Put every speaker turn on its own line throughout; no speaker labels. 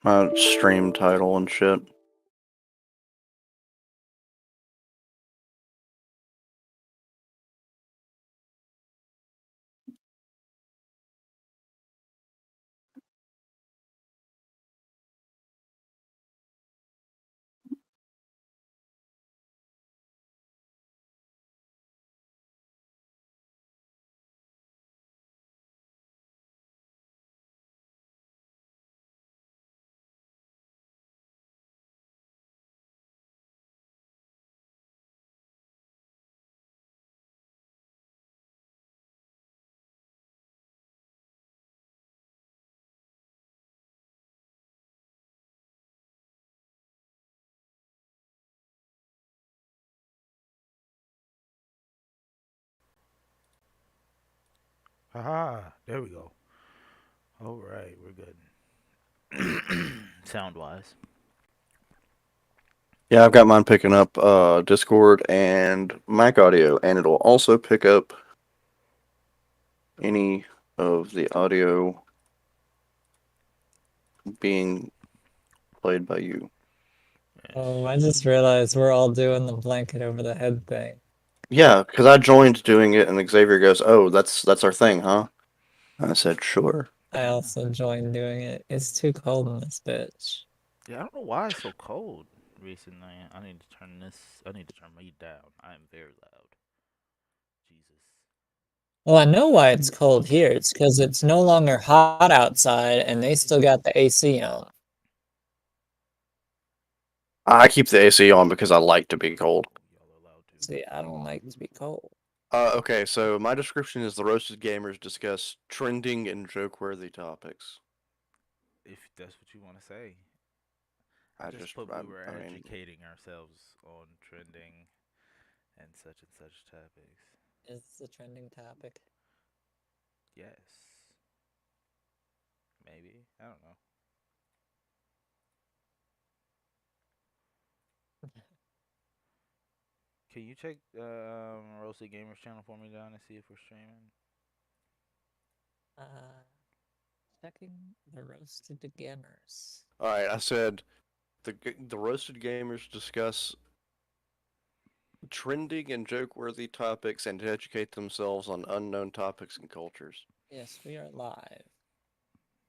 My stream title and shit.
Haha, there we go. All right, we're good. Sound wise.
Yeah, I've got mine picking up Discord and Mac audio, and it'll also pick up any of the audio being played by you.
Yes.
I just realized we're all doing the blanket over the head thing.
Yeah, because I joined doing it, and Xavier goes, "Oh, that's our thing, huh?" I said, "Sure."
I
Yeah.
also joined doing it. It's too cold in this bitch.
Yeah, I don't know why it's so cold recently. I need to turn this. I need to turn me down. I am very loud. Jesus.
Well, I know why it's cold here. It's because it's no longer hot outside and they still got the AC on.
I keep the AC on because I like to be cold.
Y'all are loud too.
See, I don't like to be cold.
Okay, so my description is the roasted gamers discuss trending and joke-worthy topics.
If that's what you want to say. I
I
just
just,
put
I,
we were
I mean,
educating ourselves on trending and such topics.
Is this a trending topic?
Yes. Maybe. I don't know. Can you check Roasted Gamers channel for me down and see if we're streaming?
Uh, checking the roasted gamers.
all right. I said the roasted gamers discuss trending and joke-worthy topics and to educate themselves on unknown topics and cultures.
Yes, we are live.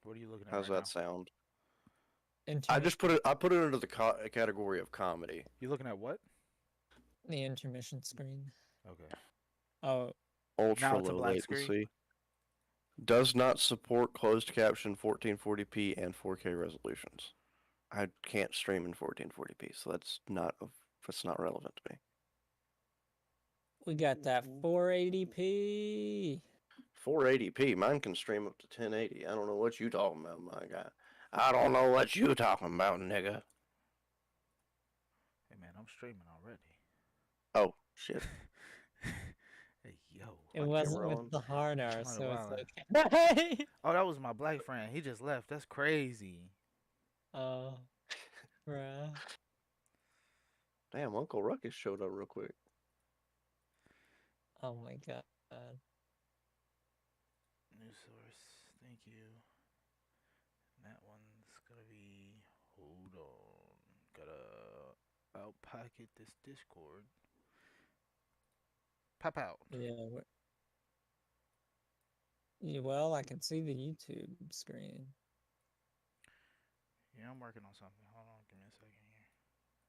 What are you looking at
How's
right
that
now?
sound? I
Intermission.
just put it. I put it under the category of comedy.
You looking at what?
The intermission screen.
Okay.
Oh,
Now
Ultra
it's a
low
black screen.
latency. Does not support closed caption 1440p and 4K resolutions. I can't stream in 1440p, so that's not relevant to me.
we got that 480p.
480p, mine can stream up to 1080. I don't know what you talking about, my guy. I don't know what you talking about, nigga.
Hey man, I'm streaming already.
Oh shit,
Hey yo,
It
my
wasn't
camera
with
on.
the hard R,
I'm
so it's
wildin'.
okay.
Oh, that was my black friend. He just left. That's crazy.
Oh, bruh.
Damn, Uncle Ruckus showed up real quick.
Oh my god.
New source. Thank you. That one's gonna be. Hold on. Gotta outpacket this Discord. Pop out.
Yeah, well, I can see the YouTube screen.
Yeah, I'm working on something. Hold on. Give me a second here.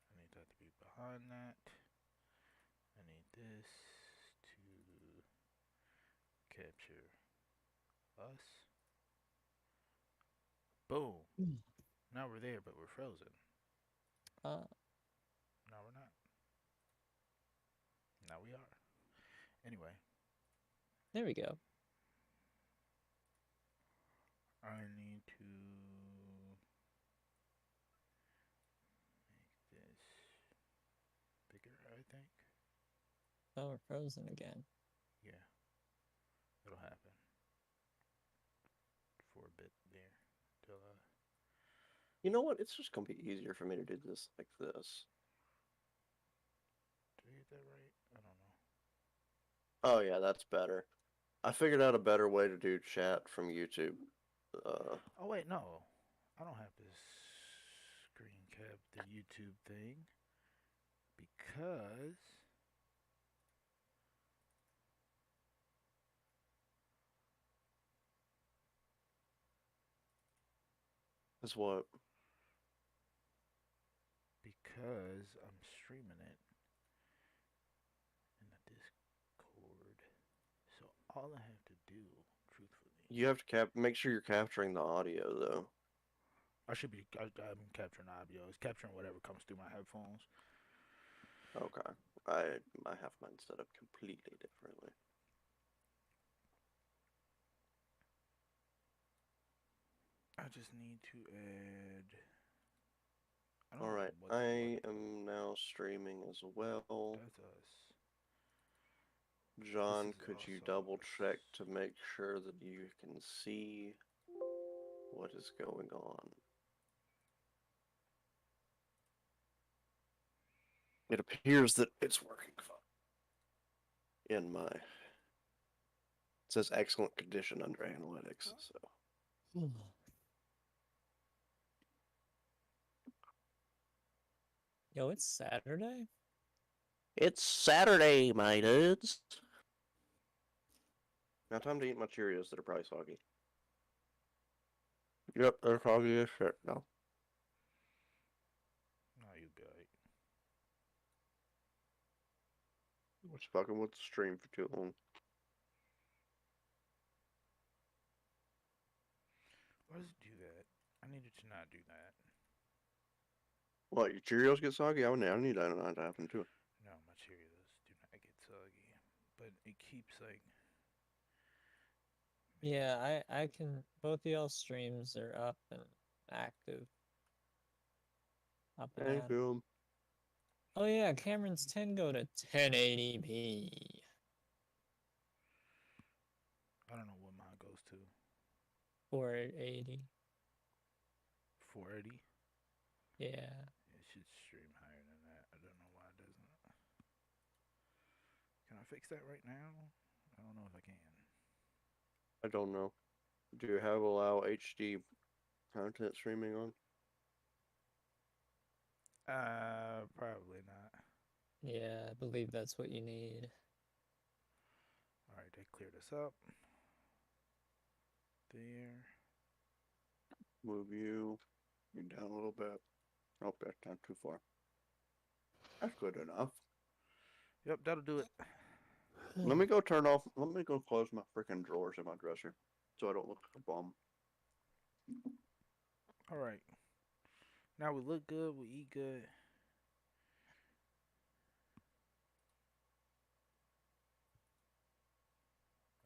I need that to be behind that. I need this to capture us. Boom.
Mm.
Now we're there, but we're frozen.
Uh,
No, we're not. Now we are. Anyway,
there we go.
I need to make this bigger, I think.
Oh, we're frozen again.
Yeah, it'll happen for a bit there. Till
You know what? It's just gonna be easier for me to do this like this.
did I get that right? I don't know.
Oh yeah, that's better. I figured out a better way to do chat from YouTube. Uh,
Oh wait, no, I don't have this. cap the YouTube thing because
Is what?
I'm streaming it in the Discord. So all I have to do, truthfully,
You have to make sure you're capturing the audio though.
I'm capturing audio. It's capturing whatever comes through my headphones.
Okay. I have mine set up completely differently.
I just need to add. I don't
All
know
right,
what's
I
what.
am now streaming as well.
That's us.
John,
is
could you
also
double
us.
check to make sure that you can see what is going on? It appears that it's working fine. It says excellent condition under analytics, so.
Yo, it's Saturday?
It's Saturday, my dudes. Now time to eat my Cheerios that are probably soggy. Yep, they're soggy as shit now.
No, you be alright.
Was fucking with the stream for too long.
Why does it do that? I needed to not do that.
What, your Cheerios get soggy? I need that not to happen too.
No, my Cheerios do not get soggy. But it keeps like.
Yeah, I can. Both of y'all streams are up and active. Up and
Thank
at 'em.
you.
Oh yeah, Cameron's 10 go to 1080p.
I don't know what mine goes to.
480.
480?
Yeah.
It should stream higher than that. I don't know why it doesn't. Can I fix that right now? I don't know if I can.
I don't know. Do you have allow HD content streaming on?
Probably not.
Yeah, I believe that's what you need.
Alright, they cleared us up. There.
Move you down a little bit. Oh, that's not too far. That's good enough.
Yep, that'll do it.
Let me go close my freaking drawers in my dresser so I don't look like a bum.
Alright. Now we look good, we eat good.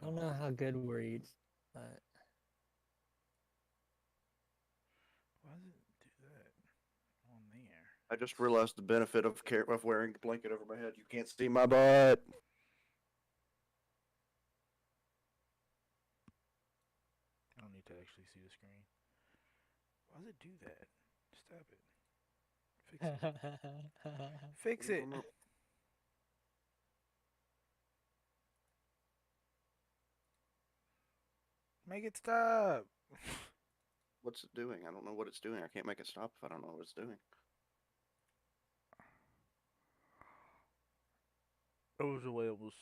I don't know how good we're eating, but
Why does it do that on there?
I just realized the benefit of wearing a blanket over my head. You can't see my butt.
I don't need to actually see the screen. Why does it do that? Stop it. Fix it. Fix it. Make it stop.
What's it doing? I don't know what it's doing. I can't make it stop if I don't know what it's doing.
It was the way it was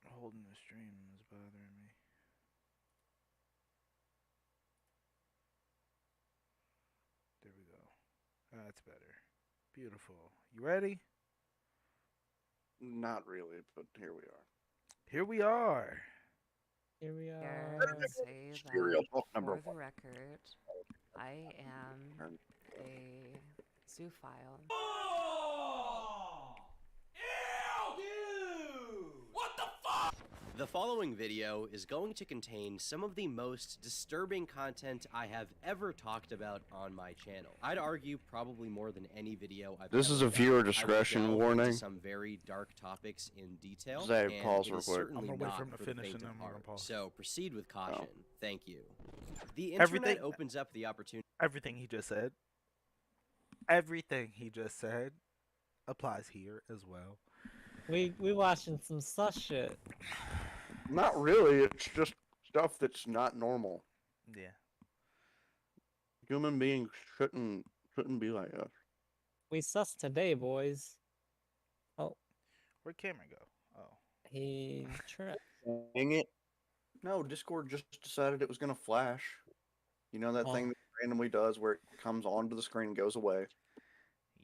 holding the stream was bothering me. There we go. That's better. Beautiful. You ready?
Not really, but here we are.
Here we are.
here we
Here
are.
and say
Cereal,
that
number
for the
one.
record, I am a zoophile.
The following video is going to contain some of the most disturbing content I have ever talked about on my channel. I'd argue probably more than any video I've
This
ever
is a
done.
viewer
I will
discretion
delve
warning.
into some very dark topics in detail,
Zay,
and
pause
it
real
is
quick.
certainly
I'm gonna wait
not
for him to
the
finish
faint
and then
of
we're gonna
heart.
pause.
So proceed with caution. Thank you. The
Everything-
internet opens up the opportunity.
Everything he just said. Everything he just said applies here as well.
We watching some sus shit.
Not really. It's just stuff that's not normal.
Yeah.
Human beings shouldn't be like us.
We sus today, boys. Oh,
Where'd Cameron go? Oh.
he tripped.
Dang it! No, Discord just decided it was gonna flash. You know that
Oh.
thing that it randomly does where it comes onto the screen, goes away,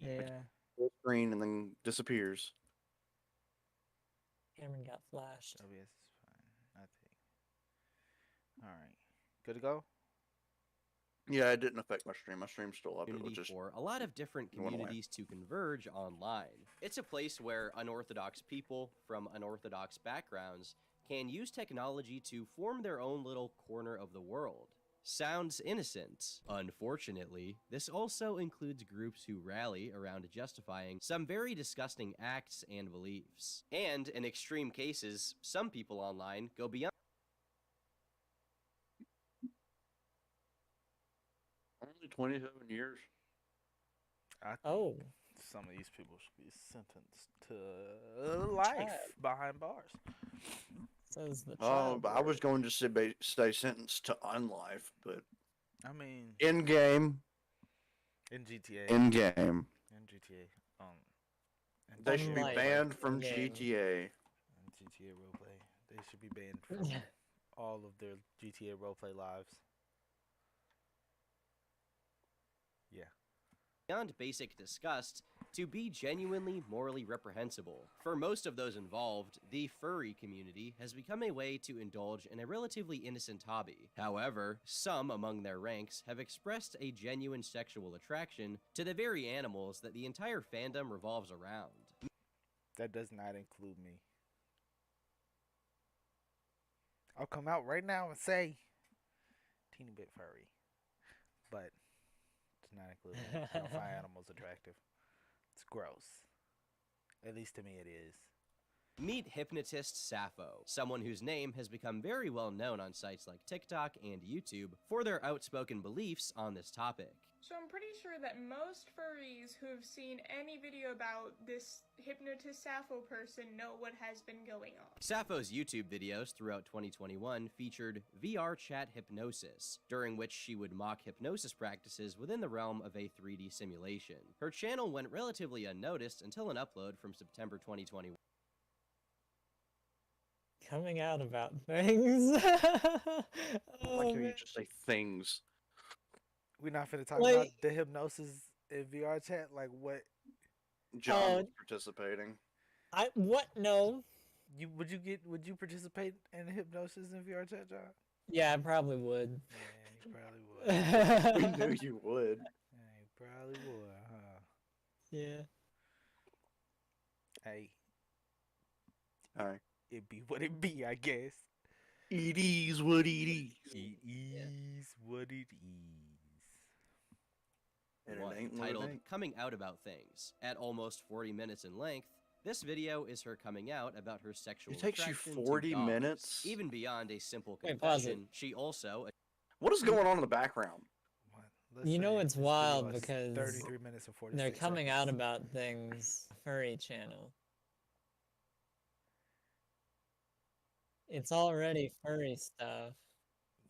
Yeah,
full screen, and then disappears.
Cameron got flashed.
OBS is fine. I think. Alright. Good to go?
Yeah, it didn't affect my stream. My stream's still up. It was
Community
just
for a lot of different
it went away.
communities to converge online. It's a place where unorthodox people from unorthodox backgrounds can use technology to form their own little corner of the world. Sounds innocent. Unfortunately, this also includes groups who rally around justifying some very disgusting acts and beliefs. And in extreme cases, some people online go beyond.
Only 27 years.
I think
Oh,
some of these people should be sentenced to life behind bars.
says the
Oh,
child.
but I was
word.
going to say sentenced to unlife, but
I mean,
in game,
in GTA.
in game,
In GTA. And
they should be
Unlife
banned from
in-game.
GTA.
And GTA roleplay. They should be banned from all of their GTA roleplay lives. Yeah.
Beyond basic disgust to be genuinely morally reprehensible. For most of those involved, the furry community has become a way to indulge in a relatively innocent hobby. However, some among their ranks have expressed a genuine sexual attraction to the very animals that the entire fandom revolves around.
That does not include me. I'll come out right now and say, teeny bit furry. But it's not included. I don't find animals attractive. It's gross. At least to me it is.
Meet hypnotist Sappho, someone whose name has become very well known on sites like TikTok and YouTube for their outspoken beliefs on this topic.
So I'm pretty sure that most furries who have seen any video about this hypnotist Sappho person know what has been going on.
Sappho's YouTube videos throughout 2021 featured VR chat hypnosis, during which she would mock hypnosis practices within the realm of a 3D simulation. Her channel went relatively unnoticed until an upload from September 2021.
Coming out about things.
Why
Oh,
can't you
man.
just say things?
We're not finna talk
Like-
about the hypnosis in VR chat? Like what?
John was participating.
What? No.
Would you participate in hypnosis in VR chat, John?
Yeah, I probably would.
Yeah, you probably would.
We knew you would.
Yeah, you probably would, huh?
Yeah.
Hey,
Alright.
it be what it be, I guess.
It is what it is.
It is what it is.
And it
One,
ain't what it
titled
ain't.
Coming Out About Things. At almost 40 minutes in length, this video is her coming out about her sexual
It takes you
attraction to
40
dogs.
minutes?
Even beyond a simple
Wait, pause it.
confession, she also
What is going on in the background?
Let's
You know
say
it's
this video
wild
is
because
33 minutes and 46
They're coming out
seconds.
about things. Furry channel. It's already furry stuff,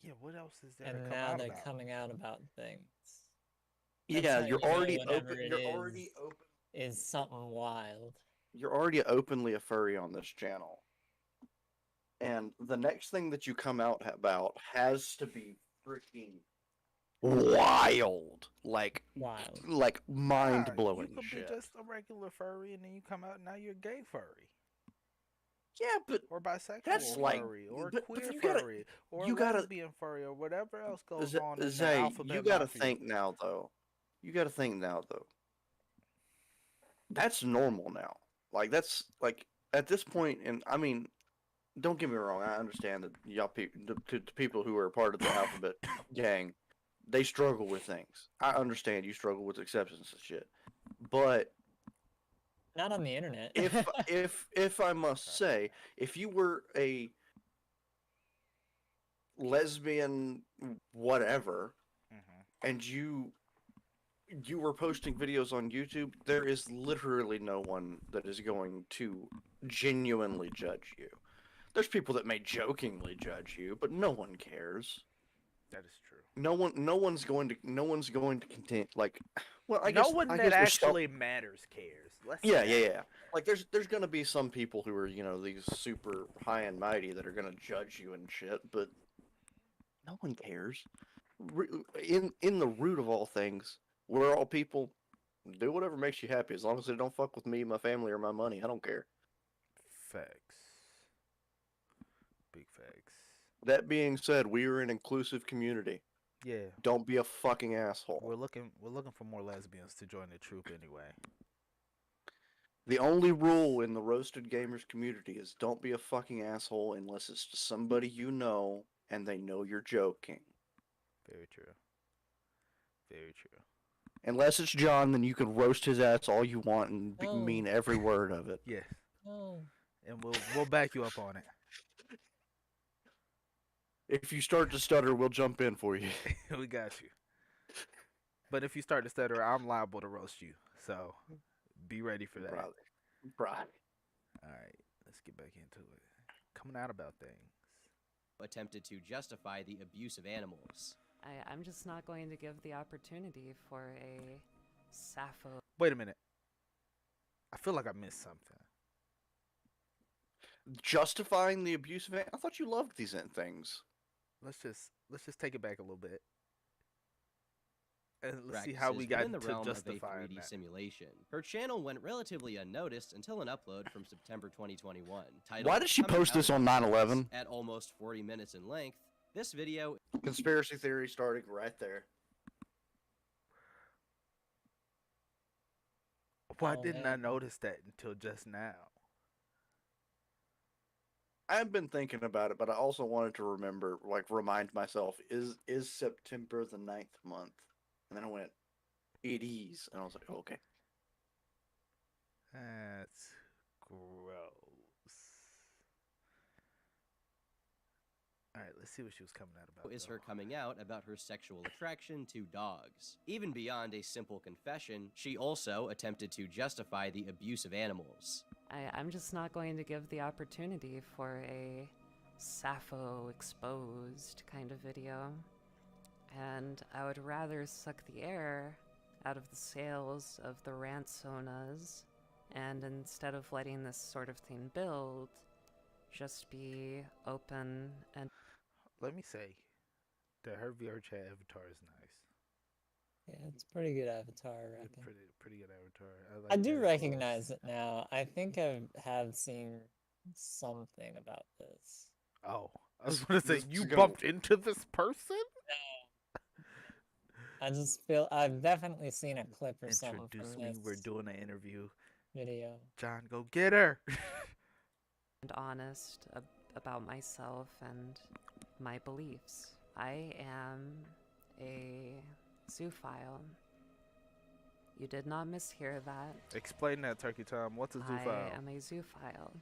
Yeah, what else is there to
and
come
now
out
they're
about?
coming out about things. That's
Yeah,
how
you're
you know
already
whatever
open.
it
You're already
is.
open.
Is something wild.
You're already openly a furry on this channel, and the next thing that you come out about has to be freaking wild, like
Wild.
mind
You
blowing
could
shit.
be just a regular furry, and then you come out and now you're gay furry,
Yeah, but
or bisexual
That's like-
furry, or
but
queer
you gotta-
furry, or
you gotta-
lesbian furry, or whatever else goes
Z-
on in the
Zay,
alphabet
you gotta
mafia.
think now, though. You gotta think now, though. That's normal now. Like that's like at this point, and I mean, don't get me wrong. I understand that y'all the people who are part of the alphabet gang, they struggle with things. I understand you struggle with acceptance and shit, but
Not on the internet.
if I must say, if you were a lesbian whatever
Mhm.
and you were posting videos on YouTube, there is literally no one that is going to genuinely judge you. There's people that may jokingly judge you, but no one cares.
That is true.
No one's going to content like. Well, I
No
guess
one
I
that
guess there's some-
actually matters cares. Let's say
Yeah,
that.
yeah, yeah. Like there's gonna be some people who are these super high and mighty that are gonna judge you and shit, but no one cares. In the root of all things, we're all people. Do whatever makes you happy, as long as they don't fuck with me, my family, or my money. I don't care.
Facts. Big facts.
That being said, we are an inclusive community.
Yeah.
Don't be a fucking asshole.
We're looking for more lesbians to join the troop anyway.
The only rule in the roasted gamers community is don't be a fucking asshole unless it's to somebody you know and they know you're joking.
Very true. Very true.
Unless it's John, then you can roast his ass all you want and
No.
mean every word of it.
Yeah.
No.
And we'll back you up on it.
If you start to stutter, we'll jump in for you.
We got you. But if you start to stutter, I'm liable to roast you. So be ready for that.
Brother.
All right, let's get back into it. Coming out about things.
Attempted to justify the abuse of animals.
I'm just not going to give the opportunity for a Sappho.
Wait a minute. I feel like I missed something.
Justifying the abuse of it? I thought you loved these things.
Let's just take it back a little bit. And let's see
Practices
how we got
within the
to
realm of a
justifying
3D
that.
simulation. Her channel went relatively unnoticed until an upload from September 2021. Titled
Why did she
"Coming
post
Out
this on
of
9/11?
At almost 40 minutes in length, this video
Conspiracy theory starting right there.
Why
Oh,
didn't I
man.
notice that until just now?
I've been thinking about it, but I also wanted to remind myself, is September the 9th month? And then I went, it is. And I was like, oh, okay.
That's gross. All right, let's see what she was coming out about.
is
though.
her coming out about her sexual attraction to dogs. Even beyond a simple confession, she also attempted to justify the abuse of animals.
I'm just not going to give the opportunity for a Sappho exposed kind of video. And I would rather suck the air out of the sails of the Ransonas, and instead of letting this sort of thing build, just be open and
Let me say that her VR chat avatar is nice.
Yeah, it's a pretty good avatar, I reckon.
Pretty good avatar.
I
like
do
that
recognize
close.
it now. I think I have seen something about this.
Oh, I was going to say,
This
you
is gonna-
bumped into this person?
I just feel I've definitely seen a clip or something
Introduce
from
me.
this
We're doing an interview.
video.
John, go get her.
honest about myself and my beliefs. I am a zoophile. You did not mishear that.
Explain that, Turkey Tom. What's a zoophile?
I am a zoophile.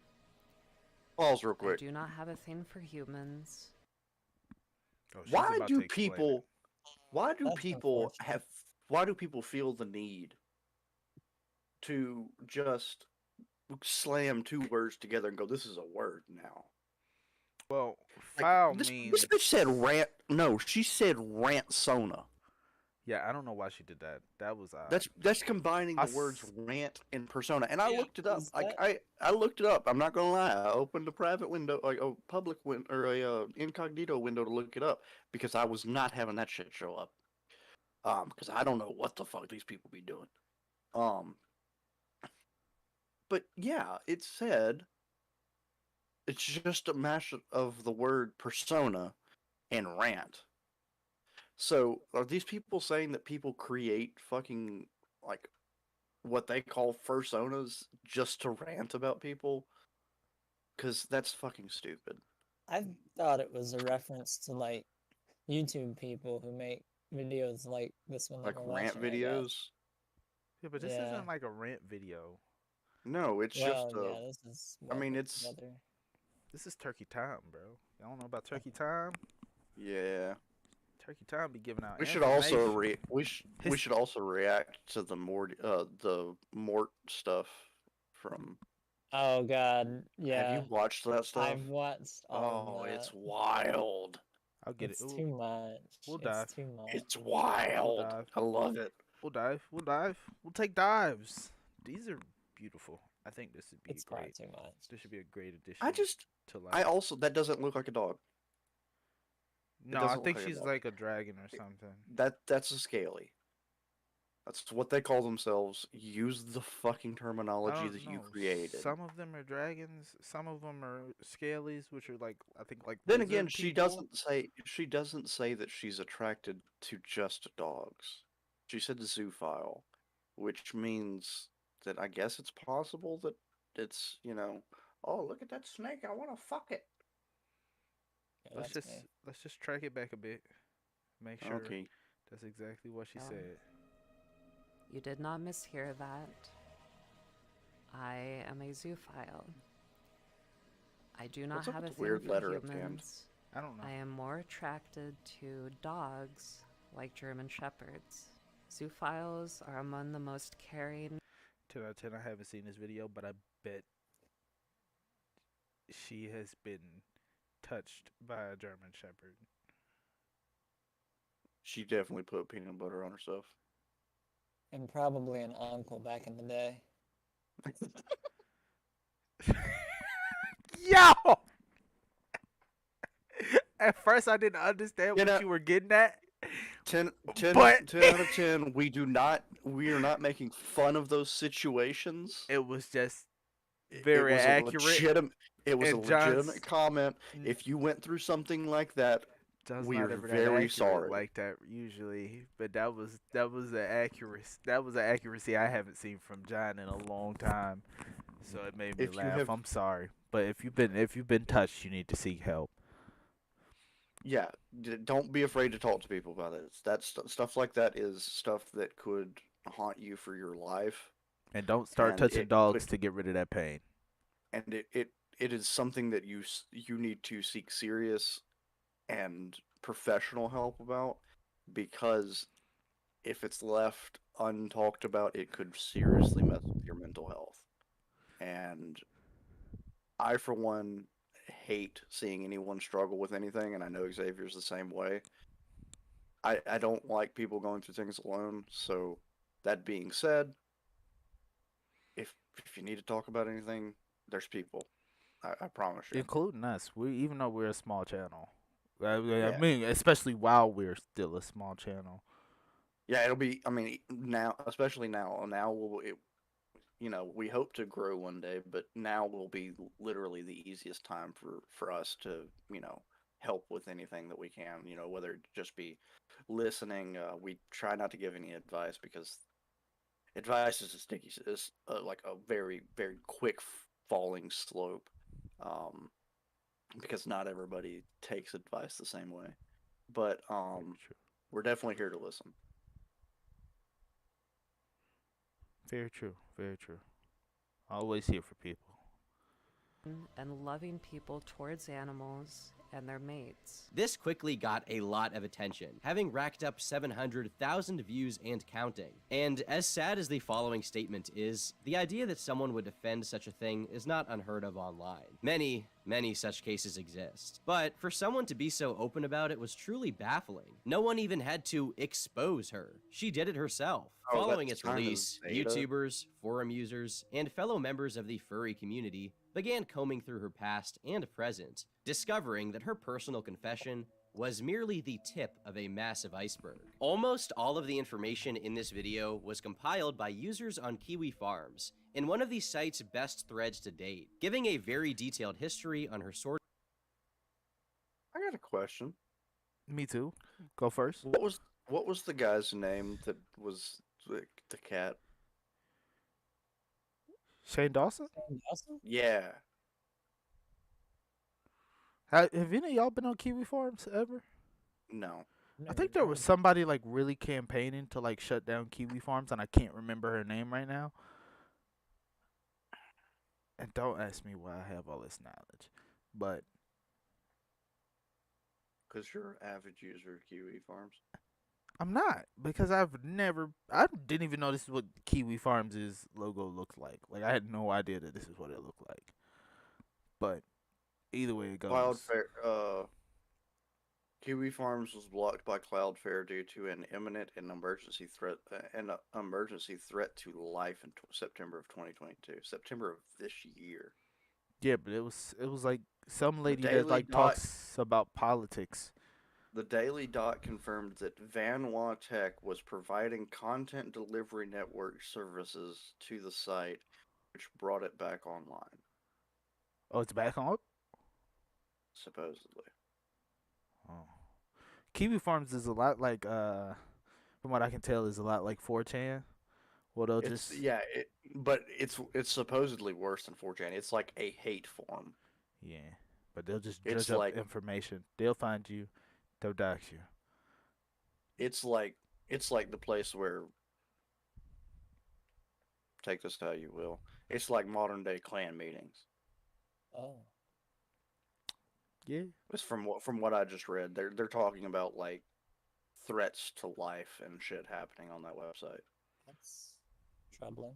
Pause real
I
quick.
do not have a thing for humans.
Oh, she's
Why
about
do
to explain it.
people? Why do
That's
people
unfortunate.
have? Why do people feel the need to just slam two words together and go, "This is a word now"?
Well,
Like,
foul
this
means.
bitch said rant. No, she said rantsona.
Yeah, I don't know why she did that. That was
That's combining
I
the words
s-
rant and persona. And I
Yeah,
looked it up.
is
Like
that-
I looked it up. I'm not gonna lie. I opened a private window, like a public window or a incognito window to look it up because I was not having that shit show up. Because I don't know what the fuck these people be doing. But yeah, it said it's just a mash of the word persona and rant. So are these people saying that people create fucking like what they call personas just to rant about people? Because that's fucking stupid.
I thought it was a reference to like YouTube people who make videos like this one that
Like
we're
rant
watching, I guess.
videos.
Yeah, but this
Yeah.
isn't like a rant video.
No, it's
Well,
just a.
yeah, this is.
I mean,
well put
it's
together.
This is Turkey Time, bro. Y'all don't know about Turkey Time?
yeah.
Turkey Time be giving out.
We should also
information.
we
His-
should also react to the Mort stuff from.
Oh God, yeah.
Have you watched that stuff?
I've watched all
Oh,
of that.
it's wild.
I'll get
It's
it.
too much.
We'll
It's
dive.
too much.
It's
We'll
wild.
dive.
I love it.
We'll dive. We'll dive. We'll take dives. These are beautiful. I think this would be
It's far
great.
too much.
This should be a great addition
I just,
to
I
life.
also that doesn't look like a dog.
No, I
doesn't look
think
like a
she's
dog.
like a dragon or something.
That's a scaly. That's what they call themselves. Use the fucking
I
terminology
don't
that you
know.
created.
Some of them are dragons. Some of them are scalies, which are like I think like
Then
lizard
again, she
people.
doesn't say that she's attracted to just dogs. She said zoophile, which means that I guess it's possible that it's, oh, look at that snake, I want to fuck it.
Yeah, that's me.
Let's just track it back a bit. Make sure
Okay.
that's exactly what she
Yeah.
said.
You did not mishear that. I am a zoophile. I do not
What's up
have a
with the
thing
weird
for
letter at the end?
humans.
I don't know.
I am more attracted to dogs, like German shepherds. Zoophiles are among the most caring.
10 out of 10. I haven't seen this video, but I bet she has been touched by a German Shepherd.
She definitely put peanut butter on herself.
And probably an uncle back in the day.
Yo! At first, I didn't understand
You
what
know-
you were getting at.
10
But-
10 out of 10. We are not making fun of those situations.
It was just
It
very
was
accurate.
It was a
and John's-
legitimate comment. If you went through something like that,
John's
we
not
are
ever that
very
accurate
sorry.
like that usually, but that was an accuracy I haven't seen from John in a long time. So it made me
If you
laugh.
have-
I'm sorry, but if you've been touched, you need to seek help.
yeah, don't be afraid to talk to people about it. Stuff like that is stuff that could haunt you for your life,
And don't start
And
touching
it
dogs
could-
to get rid of that pain.
and it is something that you need to seek serious and professional help about, because if it's left untalked about, it could seriously mess with your mental health. And I, for one, hate seeing anyone struggle with anything, and I know Xavier's the same way. I don't like people going through things alone. So that being said, if you need to talk about anything, there's people. I promise you.
Including us. Even though we're a small channel. I
Yeah.
mean, especially while we're still a small channel.
Yeah, it'll be. I mean, now, especially now. Now we hope to grow one day, but now will be literally the easiest time for us to help with anything that we can. Whether it just be listening. We try not to give any advice, because advice is like a very very quick falling slope. Because not everybody takes advice the same way. But
Very true.
we're definitely here to listen.
Very true. Very true. Always here for people.
And loving people towards animals and their mates.
This quickly got a lot of attention, having racked up 700,000 views and counting. And as sad as the following statement is, the idea that someone would defend such a thing is not unheard of online. Many such cases exist. But for someone to be so open about it was truly baffling. No one even had to expose her. She did it herself.
Oh,
Following
that's
its
kind of
release,
beta.
YouTubers, forum users, and fellow members of the furry community began combing through her past and present, discovering that her personal confession was merely the tip of a massive iceberg. Almost all of the information in this video was compiled by users on Kiwi Farms, in one of the site's best threads to date, giving a very detailed history on her sort.
I got a question.
Me too. Go first.
What was the guy's name that was the cat?
Shane Dawson?
Awesome.
Yeah.
Have any of y'all been on Kiwi Farms ever?
No.
I think there was somebody like really campaigning to like shut down Kiwi Farms, and I can't remember her name right now. And don't ask me why I have all this knowledge, but
Because you're an avid user of Kiwi Farms.
I'm not, because I didn't even know this is what Kiwi Farms' logo looks like. Like I had no idea that this is what it looked like. But either way it goes.
Kiwi Farms was blocked by Cloudflare due to an imminent and emergency threat to life in September of 2022. September of this year.
Yeah, but it was like some
The
lady that
Daily
like
Dot
talks about politics.
The Daily Dot confirmed that Vanwa Tech was providing content delivery network services to the site, which brought it back online,
Oh, it's back on.
supposedly.
Oh. Kiwi Farms is a lot like from what I can tell is a lot like 4chan. Well, they'll
It's
just
yeah, but it's supposedly worse than 4chan. It's like a hate form.
yeah, but they'll just
It's
dredge up
like
information. They'll find you, they'll dox you.
it's like it's like the place where, take this how you will. It's like modern day clan meetings.
Oh.
Yeah,
It's from what I just read. They're talking about like threats to life and shit happening on that website.
That's troubling.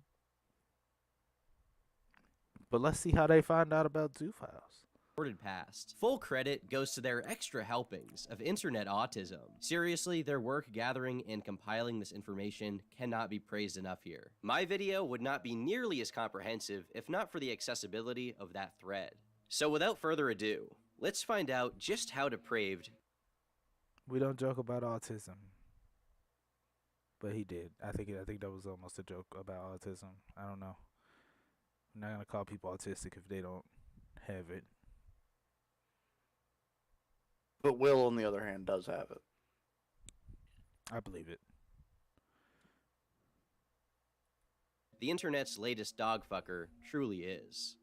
but let's see how they find out about Zoo Files.
Recorded past. Full credit goes to their extra helpings of internet autism. Seriously, their work gathering and compiling this information cannot be praised enough here. My video would not be nearly as comprehensive if not for the accessibility of that thread. So without further ado, let's find out just how depraved
We don't joke about autism, but he did. I think that was almost a joke about autism. I don't know. I'm not gonna call people autistic if they don't have it.
But Will, on the other hand, does have it.
I believe it.
the internet's latest dogfucker truly is.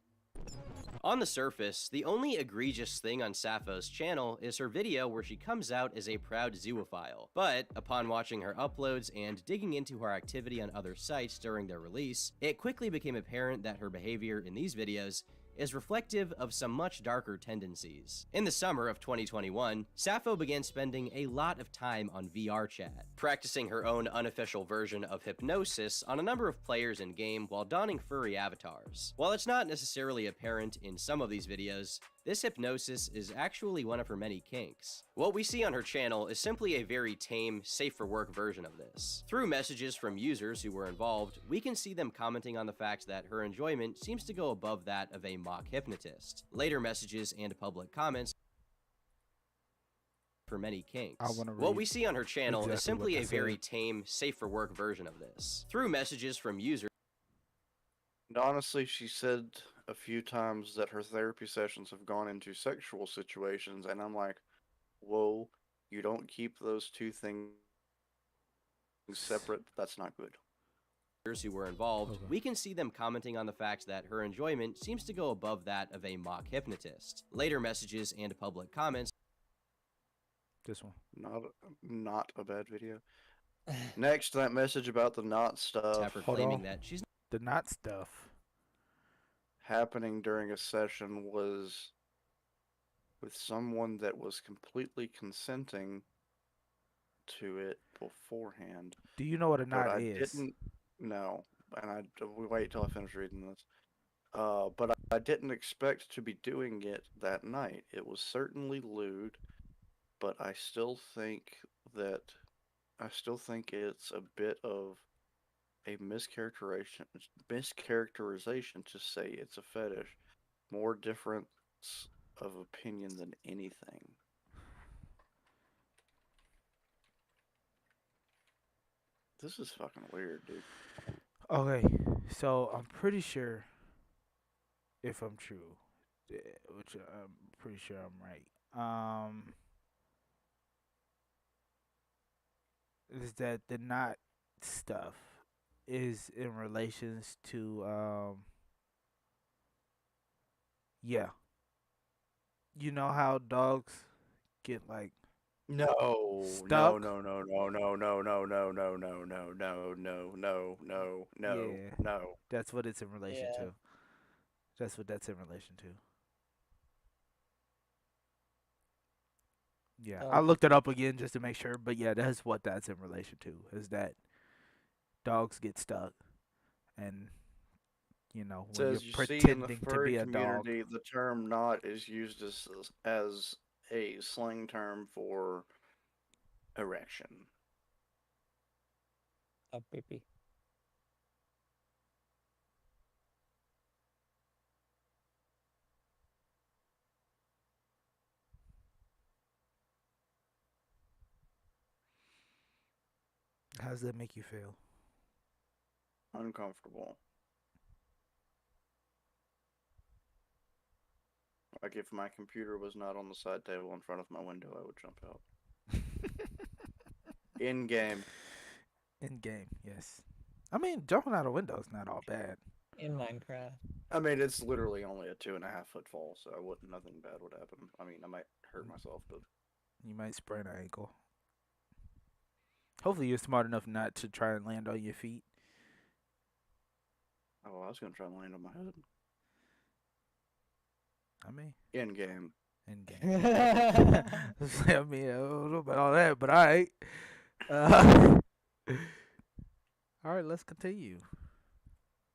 On the surface, the only egregious thing on Sappho's channel is her video where she comes out as a proud zoophile. But upon watching her uploads and digging into her activity on other sites during their release, it quickly became apparent that her behavior in these videos is reflective of some much darker tendencies. In the summer of 2021, Sappho began spending a lot of time on VR chat, practicing her own unofficial version of hypnosis on a number of players in-game while donning furry avatars. While it's not necessarily apparent in some of these videos, this hypnosis is actually one of her many kinks. What we see on her channel is simply a very tame, safe-for-work version of this. Through messages from users who were involved, we can see them commenting on the fact that her enjoyment seems to go above that of a mock hypnotist. Later messages and public comments for many kinks. What we see on her channel is simply a very tame, safe-for-work version of this. Through messages from users,
And honestly, she said a few times that her therapy sessions have gone into sexual situations, and I'm like, whoa, you don't keep those two things separate. That's not good.
who were involved, we can see them commenting on the fact that her enjoyment seems to go above that of a mock hypnotist. Later messages and public comments
This one.
Not a bad video. Next, that message about the knot stuff
have her
Hold
claiming
on.
that she's
The not stuff.
happening during a session was with someone that was completely consenting to it beforehand.
Do you know what a
But
knot
I
is?
didn't know, and we wait till I finish reading this. But I didn't expect to be doing it that night. It was certainly lewd, but I still think it's a bit of a mischaracterization to say it's a fetish. More difference of opinion than anything. This is fucking weird, dude.
Okay, so I'm pretty sure, if I'm true, which I'm pretty sure I'm right, is that the not stuff is in relations to, yeah. You know how dogs get like
No, no,
stuck?
no, no, no, no, no, no, no, no, no, no, no, no, no, no, no,
Yeah.
no.
That's what it's in relation
Yeah.
to. That's what that's in relation to. Yeah, I
Um,
looked it up again just to make sure, but yeah, that's what that's in relation to. Is that dogs get stuck, and when you're
Says you see in the
pretending to
furry
be a dog.
community, the term "knot" is used as a slang term for erection.
Oh, baby.
How does that make you feel?
Uncomfortable. Like if my computer was not on the side table in front of my window, I would jump out. In game.
In game, yes. I mean, jumping out a window is not all bad.
In Minecraft.
I mean, it's literally only a 2.5-foot fall, so nothing bad would happen. I mean, I might hurt myself, but
You might sprain an ankle. Hopefully, you're smart enough not to try and land on your feet.
oh, I was gonna try and land on my head.
I mean,
In game.
in game. I mean, I don't know about all that, but all right. All right, let's continue.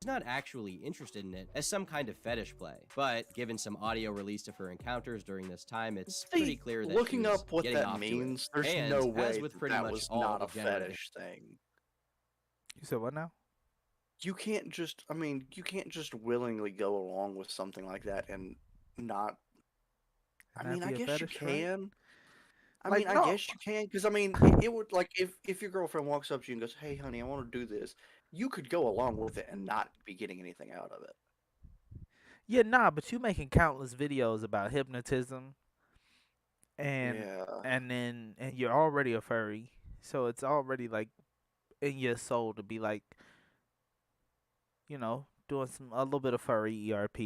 She's not actually interested in it as some kind of fetish play, but given some audio released of her encounters during this time, it's pretty clear that
looking
she was
up what
getting
that
off to it.
means, there's
And
no way
as with pretty
that
much
was
all
not a
degenerate
fetish thing.
You said what now?
You can't just, I mean, you can't just willingly go along with something like that and not. I
Not
mean, I
be a
guess you
fetish, right?
can. I
Like,
mean,
no.
I guess you can, because I mean, it would like if your girlfriend walks up to you and goes, "Hey, honey, I want to do this," you could go along with it and not be getting anything out of it.
Yeah, nah, but you making countless videos about hypnotism, and
Yeah.
and you're already a furry, so it's already like in your soul to be like, doing a little bit of furry ERP,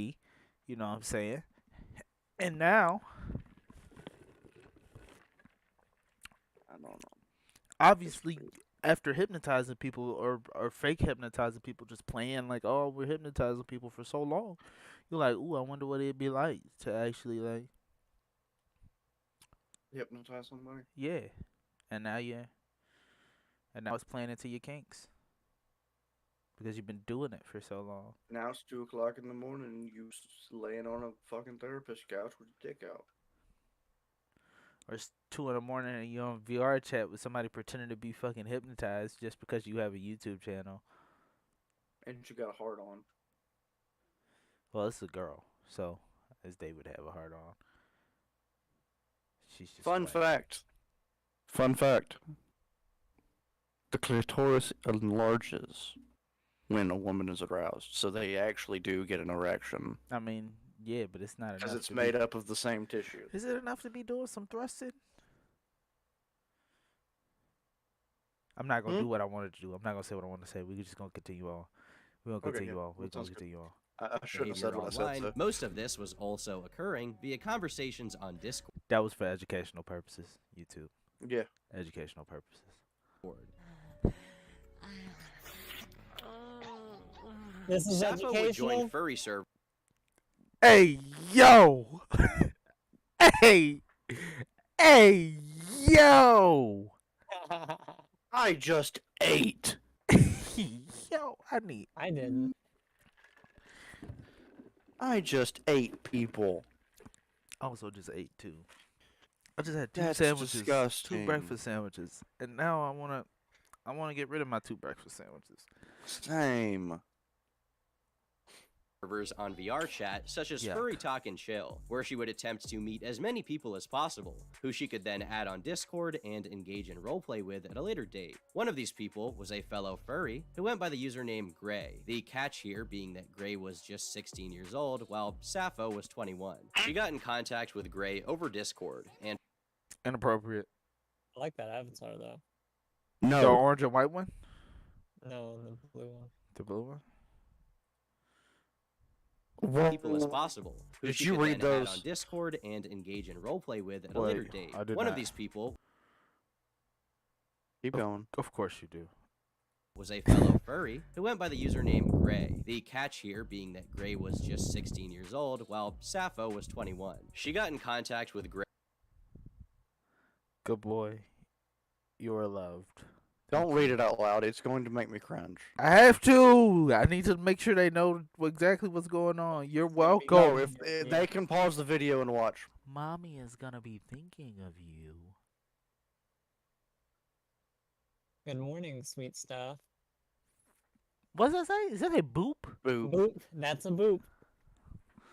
you know what I'm saying? And now,
I don't know.
obviously,
weird.
after hypnotizing people or fake hypnotizing people, just playing like, oh, we're hypnotizing people for so long, you're like, ooh, I wonder what it'd be like to actually like,
Hypnotize somebody.
yeah. And now it's playing into your kinks because you've been doing it for so long.
Now it's 2 o'clock in the morning and you laying on a fucking therapist couch with your dick out.
Or it's 2 in the morning and you're on VR chat with somebody pretending to be fucking hypnotized just because you have a YouTube channel.
And you got a heart on.
Well, it's a girl, so as they would have a heart on. She's just
Fun
white.
fact. Fun fact. The clitoris enlarges when a woman is aroused, so they actually do get an erection
I mean, yeah, but it's not enough.
because it's
to
made
be,
up of the same tissue.
Is it enough to be doing some thrusting? I'm not gonna do what I wanted to do. I'm not gonna say what I want to say. We're just gonna continue on. We're gonna
Okay,
continue
yeah,
on. We're
that
gonna
sounds good.
continue on.
I should have
behavior
said what I said.
online.
So.
Most of this was also occurring via conversations on Discord.
That was for educational purposes. YouTube,
Yeah.
educational purposes.
This is
Sappho would join
educational.
furry servers.
Hey yo! hey! Hey yo!
I just ate.
Yo, I need.
I didn't.
I just ate people.
I also just ate too. I just had two
That's
sandwiches,
disgusting.
2 breakfast sandwiches, and now I wanna get rid of my 2 breakfast sandwiches.
Same.
Servers on VR chat, such as
Yuck.
Furry Talk and Chill, where she would attempt to meet as many people as possible, who she could then add on Discord and engage in roleplay with at a later date. One of these people was a fellow furry who went by the username Gray, the catch here being that Gray was just 16 years old, while Sappho was 21. She got in contact with Gray over Discord, and
Inappropriate.
I like that avatar though.
The
No.
orange and white one,
No, the blue one.
the blue one.
people as possible, who
Did
she
you
could
read
then add
those?
on Discord and engage in roleplay with at a
Wait,
later date.
I did
One of
not.
these people
Keep going.
Of course you do.
was a fellow furry who went by the username Gray. The catch here being that Gray was just 16 years old, while Sappho was 21. She got in contact with Gray.
Good boy. You are loved.
Don't read it out loud. It's going to make me cringe.
I have to. I need to make sure they know exactly what's going on. You're welcome.
No, if they can pause the video and watch.
Mommy is gonna be thinking of you.
Good morning, sweet stuff.
What does that say? Is that a boop?
Boop.
Boop. That's a boop.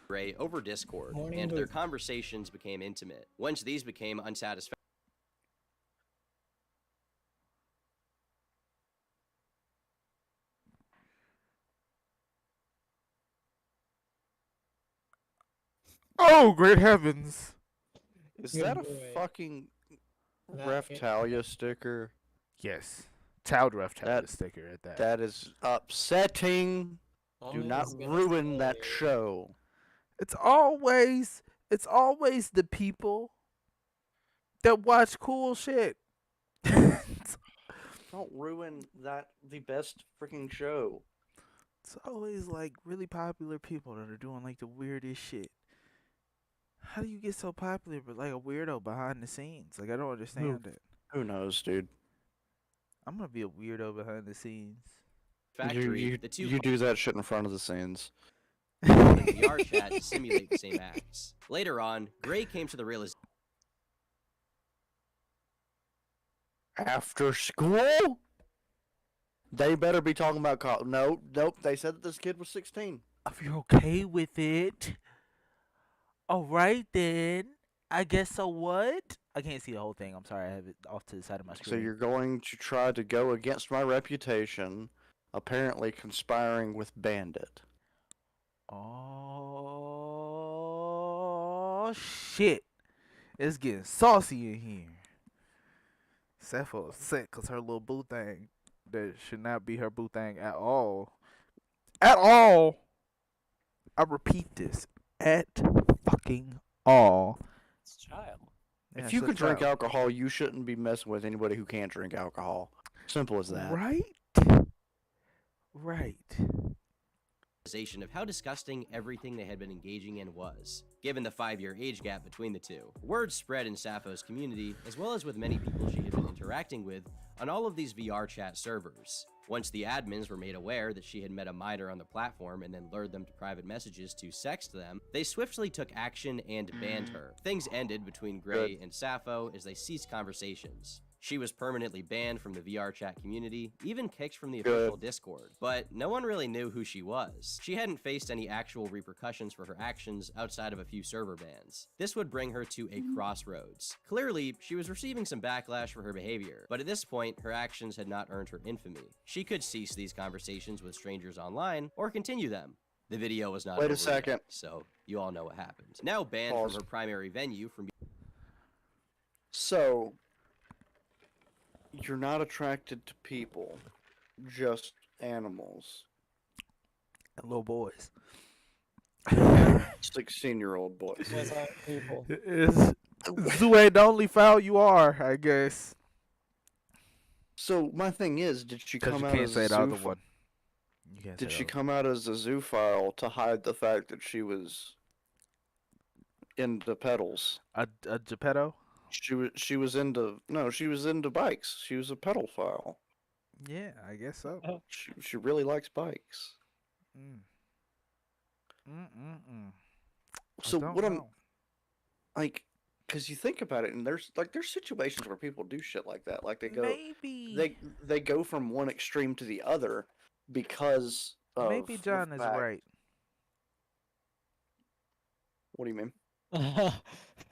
Gray over Discord,
Morning
and their
boop.
conversations became intimate. Once these became unsatisfactory,
Oh, great heavens!
Is
Good
that a
boy.
fucking
That
Reftalia sticker?
Yes, child rough
That-
sticker at that.
That is upsetting. Do
Almond
not
is gonna
ruin that
spoil you.
show.
It's always the people that watch cool shit. It's
Don't ruin the best freaking show.
always like really popular people that are doing like the weirdest shit. How do you get so popular but like a weirdo behind the scenes? Like I don't understand it.
Who knows, dude?
I'm gonna be a weirdo behind the scenes.
the two
You do that shit in front of the scenes.
called in VR chat to simulate the same acts. Later on, Gray came to the realization
After school? They better be talking about college. Nope. They said that this kid was 16.
If you're okay with it, all right then. I guess so. What? I can't see the whole thing. I'm sorry. I have it off to the side of my
So
screen.
you're going to try to go against my reputation, apparently conspiring with Bandit.
Oh shit! It's getting saucy in here. Sappho is sick because her little boo thing that should not be her boo thing at all. At all. I repeat this. At fucking all.
It's child.
Yeah,
If you
it's a
can drink
child.
alcohol, you shouldn't be messing with anybody who can't drink alcohol. Simple as that.
Right? Right.
of how disgusting everything they had been engaging in was, given the 5-year age gap between the two. Word spread in Sappho's community, as well as with many people she had been interacting with on all of these VR chat servers. Once the admins were made aware that she had met a minor on the platform and then lured them to private messages to sext them, they swiftly took action and banned her. Things ended between Gray and Sappho as they ceased conversations. She was permanently banned from the VR chat community, even kicked from the official Discord, but no one really knew who she was. She hadn't faced any actual repercussions for her actions outside of a few server bans. This would bring her to a crossroads. Clearly, she was receiving some backlash for her behavior, but at this point, her actions had not earned her infamy. She could cease these conversations with strangers online, or continue them. The video was not
Wait a
over yet,
second.
so you all know what happened. Now banned
Pause.
from her primary venue from
So, you're not attracted to people, just animals.
And little boys.
16-year-old boys.
Those aren't people.
Zoo ain't the only foul you are, I guess.
So my thing is, did she
Because
come
you
out
can't
as
say
a
the other
zoophile?
one. You can't
Did
say
she
the
come out as a zoophile to hide the fact that she was into pedals?
other one. A Geppetto?
She was into bikes. She was a pedophile.
Yeah, I guess so.
She really likes bikes.
Mm. Mm-mm-mm.
So
don't
what I'm
know.
like, because you think about it, and there's situations where people do shit like that. Like
Maybe.
they go from one extreme to the other because of
Maybe
the
John is
fact-
right.
What do you mean?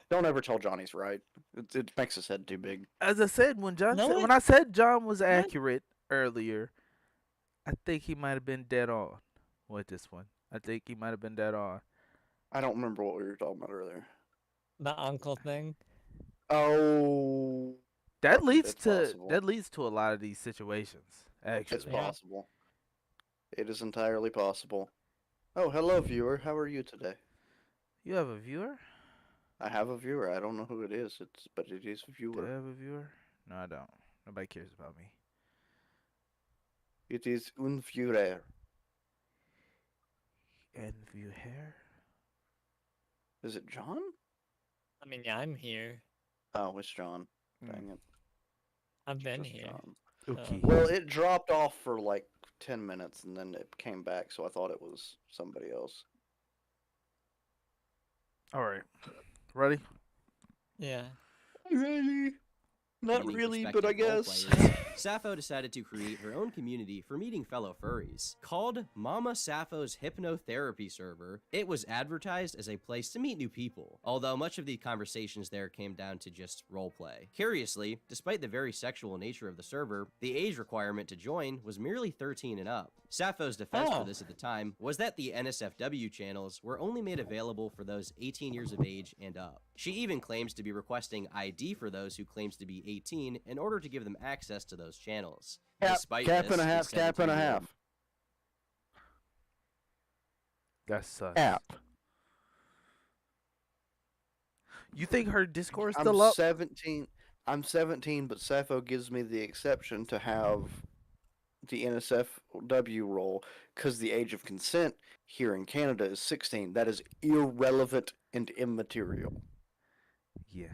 Don't ever tell Johnny's right. It makes his head too big.
As I said, when John
No,
said,
it-
when I said John was accurate earlier, I think he might have been dead on with this one. I think he might have been dead on.
I don't remember what we were talking about earlier.
The uncle thing.
Oh,
That
Fuck,
leads
it's
to
possible.
that leads to a lot of these situations.
it's
Actually,
Yeah.
possible. It is entirely possible. Oh, hello, viewer. How are you today?
you have a viewer.
I have a viewer. I don't know who it is. But it is a
Do I
viewer.
have a viewer? No, I don't. Nobody cares about me.
It is un viewer.
And view hair.
Is it John?
I mean, yeah, I'm here.
Oh, it's John.
Mm.
Dang it.
I've been
Just
here.
John.
Okay.
Well, it dropped off for like 10 minutes and then it came back, so I thought it was somebody else.
All right. Ready?
Yeah.
Really? Not
Meeting
really, but I
prospective role
guess.
players, Sappho decided to create her own community for meeting fellow furries. Called Mama Sappho's Hypnotherapy Server, it was advertised as a place to meet new people, although much of the conversations there came down to just roleplay. Curiously, despite the very sexual nature of the server, the age requirement to join was merely 13 and up. Sappho's defense for
Oh.
this at the time was that the NSFW channels were only made available for those 18 years of age and up. She even claims to be requesting ID for those who claims to be 18 in order to give them access to those channels. Despite
Cap
this,
and a
a
half, cap and a
17-year-old
half.
That's sus.
Cap.
You think her Discord's
I'm
still up?
17. I'm 17, but Sappho gives me the exception to have the NSFW role because the age of consent here in Canada is 16. That is irrelevant and immaterial.
Yeah,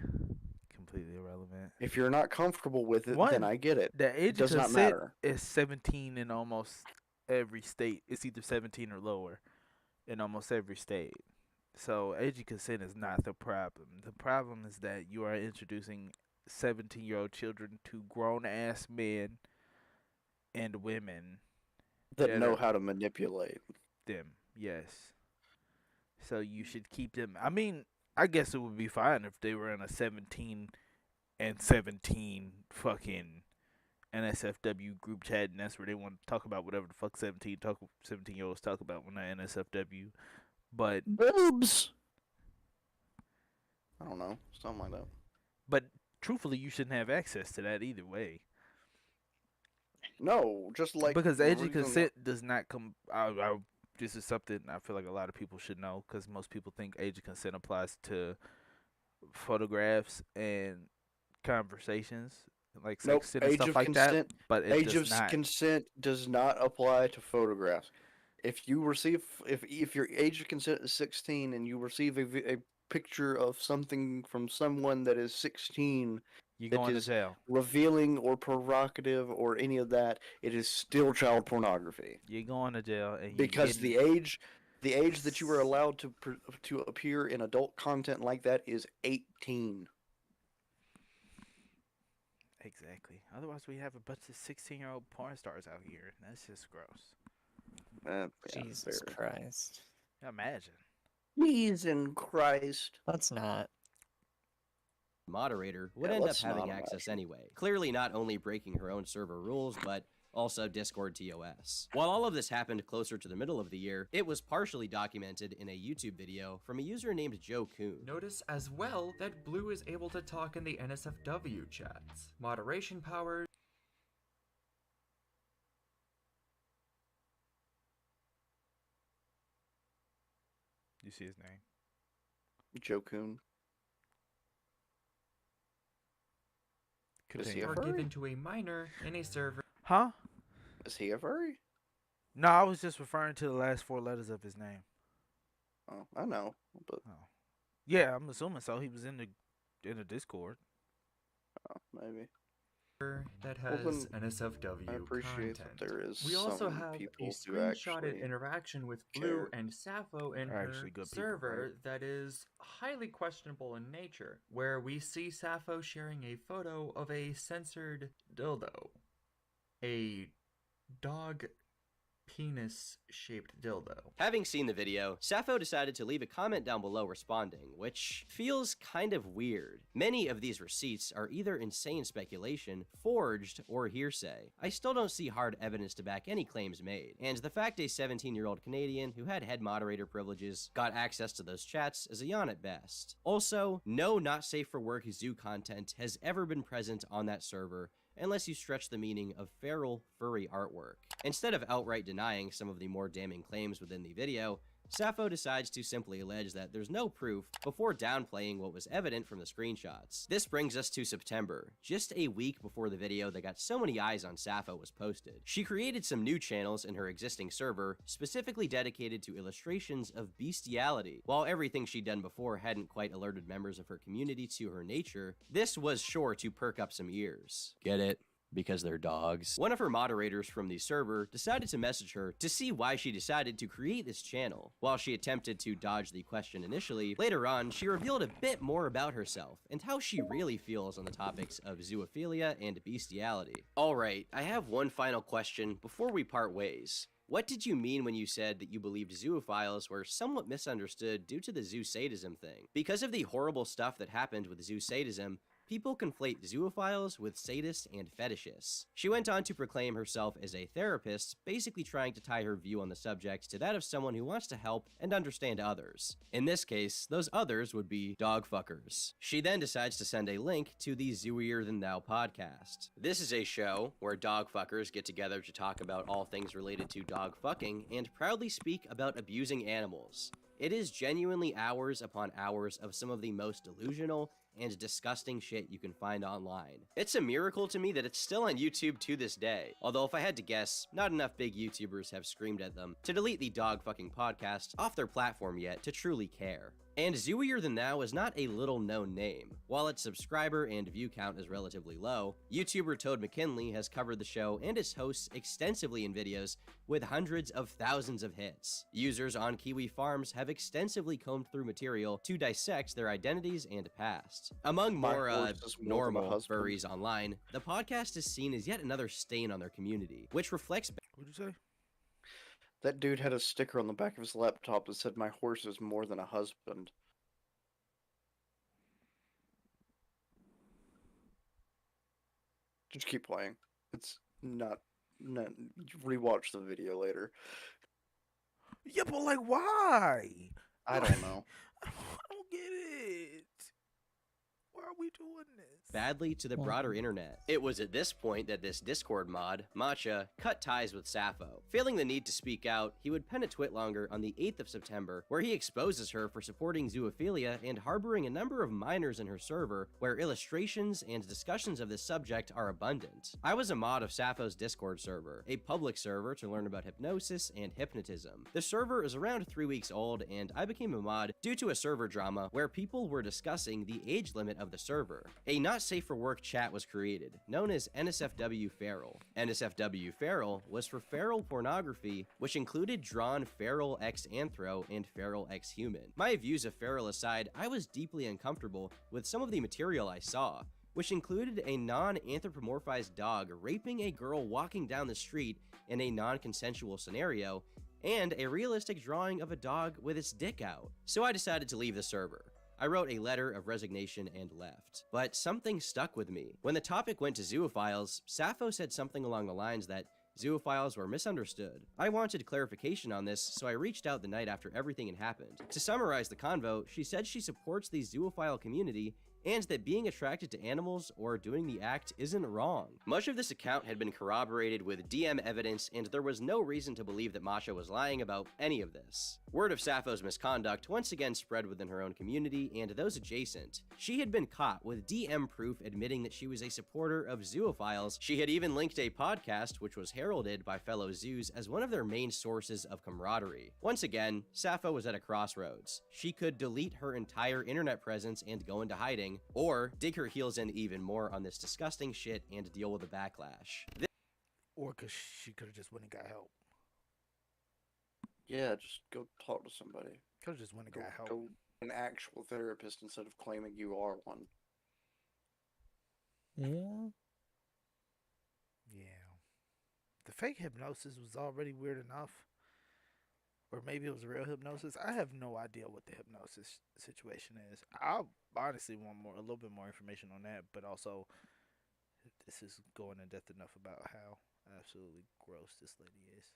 completely irrelevant.
If you're not comfortable with it,
One,
then I get it.
The age
It does
of
not
consent
matter.
is 17 in almost every state. It's either 17 or lower in almost every state. So age of consent is not the problem. The problem is that you are introducing 17-year-old children to grown-ass men and women
That
that
know
are
how to manipulate.
them. Yes. So you should keep them. I mean, I guess it would be fine if they were in a 17 and 17 fucking NSFW group chat, and that's where they want to talk about whatever the fuck 17-year-olds talk about when they're NSFW. But
Boobs! I don't know. Something like that.
truthfully, you shouldn't have access to that either way.
No, just like
Because
the
age of
reason-
consent does not come. This is something I feel like a lot of people should know, because most people think age of consent applies to photographs and conversations, like
Nope,
sex and
age
stuff
of
like
consent.
that. But it
Age
does
of
not.
consent does not apply to photographs. If you receive, if your age of consent is 16 and you receive a picture of something from someone that is 16
You're
that
going to
is
jail.
revealing or provocative or any of that, it is still child pornography.
You're going to jail, and
Because the age that you are allowed to appear in adult content like that is 18.
Exactly. Otherwise, we have a bunch of 16-year-old porn stars out here. And that's just gross.
Yeah,
Jesus
fair.
Christ.
Imagine.
Jesus Christ.
Let's not.
moderator would
Yeah,
end up
let's
having
not
access
imagine.
anyway, clearly not only breaking her own server rules, but also Discord TOS. While all of this happened closer to the middle of the year, it was partially documented in a YouTube video from a user named Joe Kuhn.
Notice as well that Blue is able to talk in the NSFW chats. Moderation powers.
You see his name?
Joe Kuhn. Is he
Continue.
a
Are
furry?
given to a minor in a server.
Huh?
Is he a furry?
No, I was just referring to the last 4 letters of his name.
Oh, I know, but
Oh. Yeah, I'm assuming so. He was in the Discord.
maybe.
That
Well,
has
then,
NSFW
I appreciate
content.
that there is
We also
some
have a
people who
screenshotted
actually
interaction with Blue
care.
and Sappho in
Are
her
actually good people,
server
right?
that is highly questionable in nature, where we see Sappho sharing a photo of a censored dildo. A dog penis-shaped dildo.
Having seen the video, Sappho decided to leave a comment down below responding, which feels kind of weird. Many of these receipts are either insane speculation, forged, or hearsay. I still don't see hard evidence to back any claims made, and the fact a 17-year-old Canadian who had head moderator privileges got access to those chats is a yawn at best. Also, no not safe for work zoo content has ever been present on that server, unless you stretch the meaning of feral, furry artwork. Instead of outright denying some of the more damning claims within the video, Sappho decides to simply allege that there's no proof before downplaying what was evident from the screenshots. This brings us to September, just a week before the video that got so many eyes on Sappho was posted. She created some new channels in her existing server, specifically dedicated to illustrations of bestiality. While everything she'd done before hadn't quite alerted members of her community to her nature, this was sure to perk up some ears. Get it? because they're dogs. One of her moderators from the server decided to message her to see why she decided to create this channel. While she attempted to dodge the question initially, later on she revealed a bit more about herself and how she really feels on the topics of zoophilia and bestiality. Alright, I have one final question before we part ways. What did you mean when you said that you believed zoophiles were somewhat misunderstood due to the zoo sadism thing? Because of the horrible stuff that happened with zoo sadism, people conflate zoophiles with sadists and fetishists. She went on to proclaim herself as a therapist, basically trying to tie her view on the subject to that of someone who wants to help and understand others. In this case, those others would be dog fuckers. She then decides to send a link to the Zooier Than Thou podcast. This is a show where dog fuckers get together to talk about all things related to dog fucking and proudly speak about abusing animals. It is genuinely hours upon hours of some of the most delusional and disgusting shit you can find online. It's a miracle to me that it's still on YouTube to this day, although if I had to guess, not enough big YouTubers have screamed at them to delete the dog fucking podcast off their platform yet to truly care. And Zooier Than Thou is not a little known name. While its subscriber and view count is relatively low, YouTuber Toad McKinley has covered the show and its hosts extensively in videos with hundreds of thousands of hits. Users on Kiwi Farms have extensively combed through material to dissect their identities and past. Among more normal furries online, the podcast is seen as yet another stain on their community, which reflects
What'd you say?
That dude had a sticker on the back of his laptop that said, "My horse is more than a husband." Just keep playing. It's not rewatch the video later.
Yeah, but like, why?
I don't know.
I don't get it. Why are we doing this?
badly to the broader internet. It was at this point that this Discord mod, Matcha, cut ties with Sappho. Feeling the need to speak out, he would pen a twit longer on the 8th of September, where he exposes her for supporting zoophilia and harboring a number of minors in her server, where illustrations and discussions of this subject are abundant. I was a mod of Sappho's Discord server, a public server to learn about hypnosis and hypnotism. The server is around 3 weeks old, and I became a mod due to a server drama where people were discussing the age limit of the server. A not safe for work chat was created, known as NSFW Feral. NSFW Feral was for feral pornography, which included drawn feral x anthro and feral x human. My views of feral aside, I was deeply uncomfortable with some of the material I saw, which included a non-anthropomorphized dog raping a girl walking down the street in a non-consensual scenario, and a realistic drawing of a dog with its dick out. So I decided to leave the server. I wrote a letter of resignation and left. But something stuck with me. When the topic went to zoophiles, Sappho said something along the lines that zoophiles were misunderstood. I wanted clarification on this, so I reached out the night after everything had happened. To summarize the convo, she said she supports the zoophile community and that being attracted to animals or doing the act isn't wrong. Much of this account had been corroborated with DM evidence, and there was no reason to believe that Masha was lying about any of this. Word of Sappho's misconduct once again spread within her own community and those adjacent. She had been caught with DM proof admitting that she was a supporter of zoophiles. She had even linked a podcast which was heralded by fellow zoos as one of their main sources of camaraderie. Once again, Sappho was at a crossroads. She could delete her entire internet presence and go into hiding, or dig her heels in even more on this disgusting shit and deal with the backlash.
Or because she could have just went and got help.
Yeah, just go talk to somebody.
Could have just went and got help.
Go an actual therapist instead of claiming you are one.
Yeah.
Yeah. The fake hypnosis was already weird enough. Or maybe it was real hypnosis. I have no idea what the hypnosis situation is. I honestly want a little bit more information on that, but also this is going in depth enough about how absolutely gross this lady is.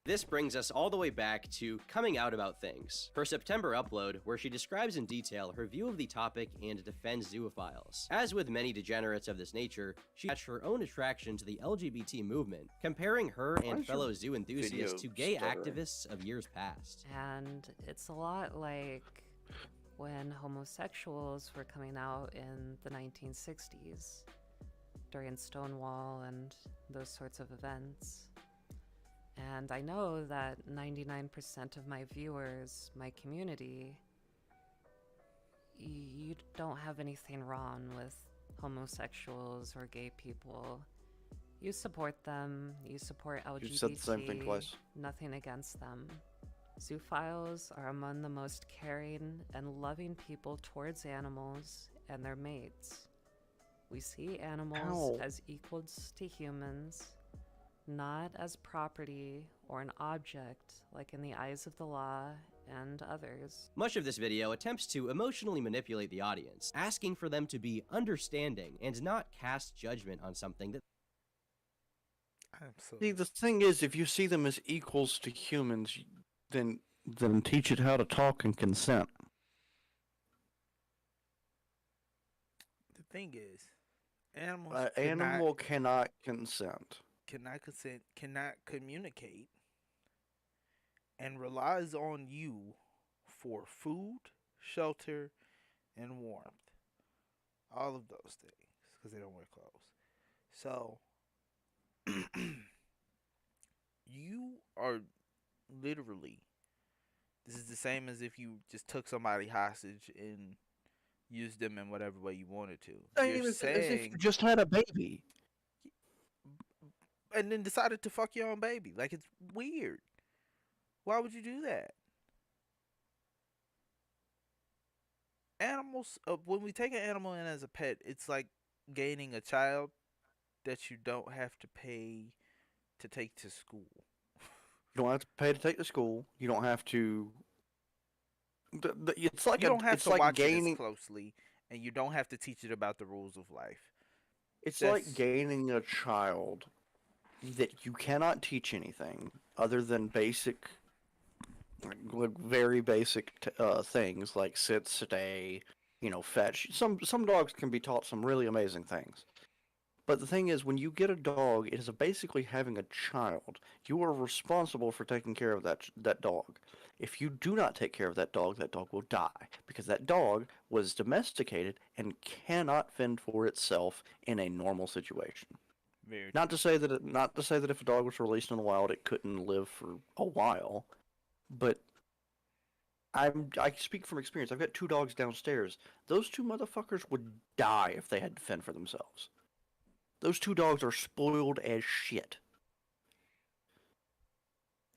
This brings us all the way back to coming out about things. Her September upload, where she describes in detail her view of the topic and defends zoophiles. As with many degenerates of this nature, she attached her own attraction to the LGBT movement, comparing her and fellow zoo enthusiasts to gay activists of years past.
And it's a lot like when homosexuals were coming out in the 1960s during Stonewall and those sorts of events. And I know that 99% of my viewers, my community, you don't have anything wrong with homosexuals or gay people. You support them, you support LGBT,
You said the same thing twice.
nothing against them. Zoophiles are among the most caring and loving people towards animals and their mates. We see animals
Ow.
as equals to humans, not as property or an object like in the eyes of the law and others.
Much of this video attempts to emotionally manipulate the audience, asking for them to be understanding and not cast judgment on something that
See, the thing is, if you see them as equals to humans, then teach it how to talk and consent.
The thing is, animals
Animal cannot consent.
cannot consent, cannot communicate, and relies on you for food, shelter, and warmth. All of those things, because they don't wear clothes. So, you are literally, this is the same as if you just took somebody hostage and used them in whatever way you wanted to.
Same
You're
as if
saying,
you just had a baby.
and then decided to fuck your own baby. Like, it's weird. Why would you do that? Animals, when we take an animal in as a pet, it's like gaining a child that you don't have to pay to take to school.
You don't have to pay to take to school. You don't have to. It's like
You don't have
it's
to
like
watch it
gaining.
as closely, and you don't have to teach it about the rules of life.
It's
That's-
like gaining a child that you cannot teach anything other than basic, like very basic things like sit, stay, fetch. Some dogs can be taught some really amazing things. But the thing is, when you get a dog, it is basically having a child. You are responsible for taking care of that dog. If you do not take care of that dog will die because that dog was domesticated and cannot fend for itself in a normal situation.
Very
Not to say that if a dog was released in the wild, it couldn't live for a while, but I speak from experience. I've got 2 dogs downstairs. Those 2 motherfuckers would die if they had to fend for themselves. Those 2 dogs are spoiled as shit.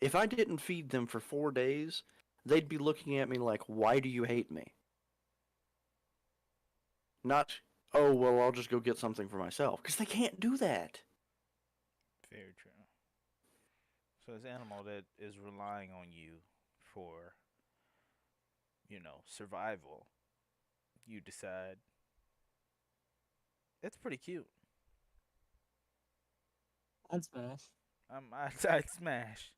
If I didn't feed them for 4 days, they'd be looking at me like, "Why do you hate me?" Not, "Oh, well, I'll just go get something for myself," because they can't do that.
Very true. So this animal that is relying on you for, survival, you decide it's pretty cute.
I'd smash.
I'd smash.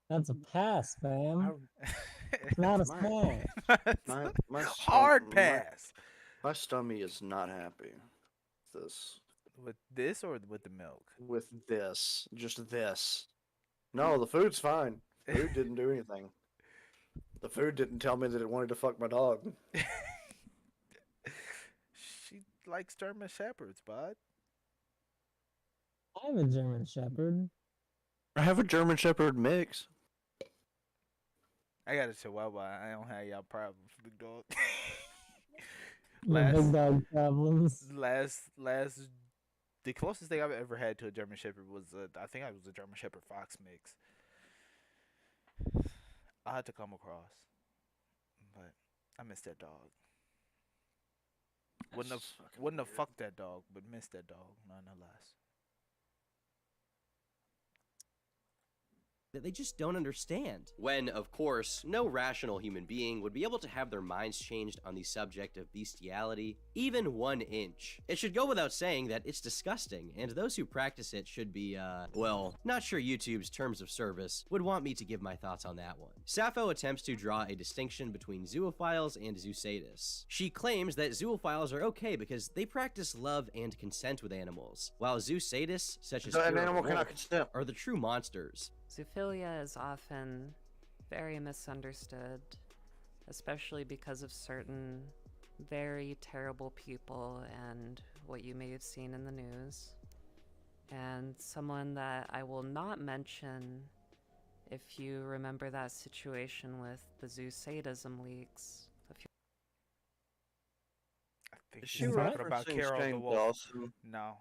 That's a pass, fam.
It's
Not a
My-
smash.
My
hard
stom-
pass.
My stomach is not happy.
With this or with the milk?
With this, just this. No, the food's fine. Food didn't do anything. The food didn't tell me that it wanted to fuck my dog.
She likes German Shepherds, bud.
I'm a German Shepherd.
I have a German Shepherd mix.
I got a Chihuahua. I don't have y'all problems, big dog.
The
Last-
big dog problems.
The closest thing I've ever had to a German Shepherd was, I think I was a German Shepherd Fox mix. I had to come across, but I missed that dog. Wouldn't have fucked that dog, but missed that dog nonetheless.
they just don't understand. When, of course, no rational human being would be able to have their minds changed on the subject of bestiality, even 1 inch. It should go without saying that it's disgusting, and those who practice it should be, well, not sure YouTube's terms of service would want me to give my thoughts on that one. Sappho attempts to draw a distinction between zoophiles and zoosadists. She claims that zoophiles are okay because they practice love and consent with animals, while zoosadists, such as
An
Fear of
animal
the
cannot
Wolf,
consent.
are the true monsters.
Zoophilia is often very misunderstood, especially because of certain very terrible people and what you may have seen in the news. And someone that I will not mention, if you remember that situation with the zoo sadism leaks a few
think
Is
she's
she
What?
talking about
referencing
Carol the
Shane
Wolf.
Dawson?
No,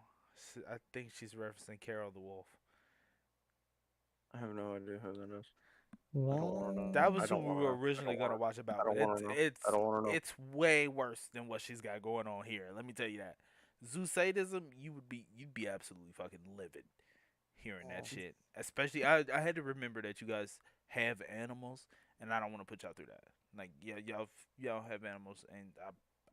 I think she's referencing Carol the Wolf.
I have no idea who that is.
What?
That
I
was who
don't
we
wanna
were
know.
originally gonna watch
I
about,
don't
but
want to know.
it's
I don't want to know.
it's way worse than what she's got going on here. Let me tell you that. Zoo sadism, you'd be absolutely fucking livid hearing that shit. Especially, I had to remember that you guys have animals, and I don't want to put y'all through that. Like, yeah, y'all have animals, and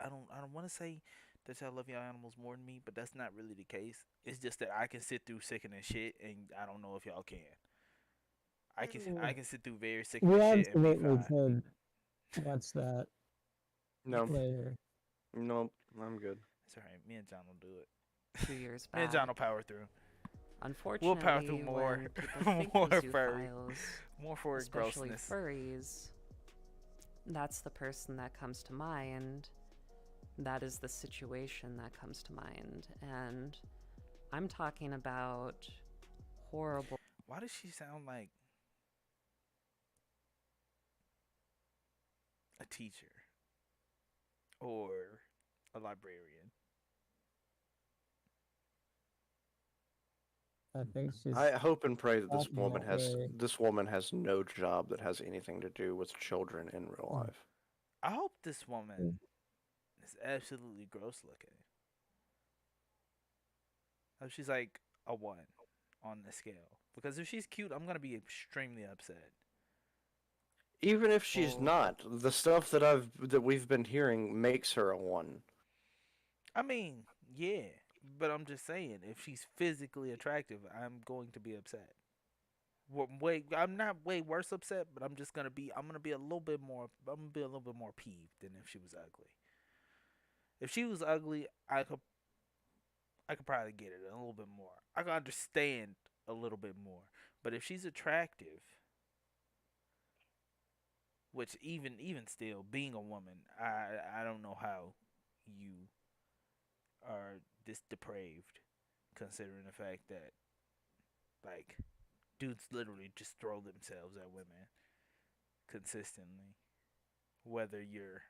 I don't want to say that y'all love y'all animals more than me, but that's not really the case. It's just that I can sit through sickening shit, and I don't know if y'all can. I can sit through very
We
sickening shit and be
absolutely
fine.
could watch that
No,
later.
no, I'm good.
It's alright. Me and John will do it.
2 years
Me and
back.
John will power through.
Unfortunately,
We'll power through more,
when people think
more
of
furry,
zoophiles,
more for
especially
grossness.
furries, that's the person that comes to mind. That is the situation that comes to mind. And I'm talking about horrible.
Why does she sound like a teacher or a librarian?
I think she's
I hope and pray that
talking that way.
this woman has no job that has anything to do with children in real
Mm.
life.
I hope this woman is absolutely gross looking. I hope she's like a 1 on the scale. Because if she's cute, I'm gonna be extremely upset.
Even if she's
Well,
not, the stuff that we've been hearing makes her a 1.
I mean, yeah, but I'm just saying, if she's physically attractive, I'm going to be upset. I'm not way worse upset, but I'm gonna be a little bit more, I'm gonna be a little bit more peeved than if she was ugly. If she was ugly, I could probably get it a little bit more. I could understand a little bit more. But if she's attractive, which even still, being a woman, I don't know how you are this depraved, considering the fact that like dudes literally just throw themselves at women consistently, whether you're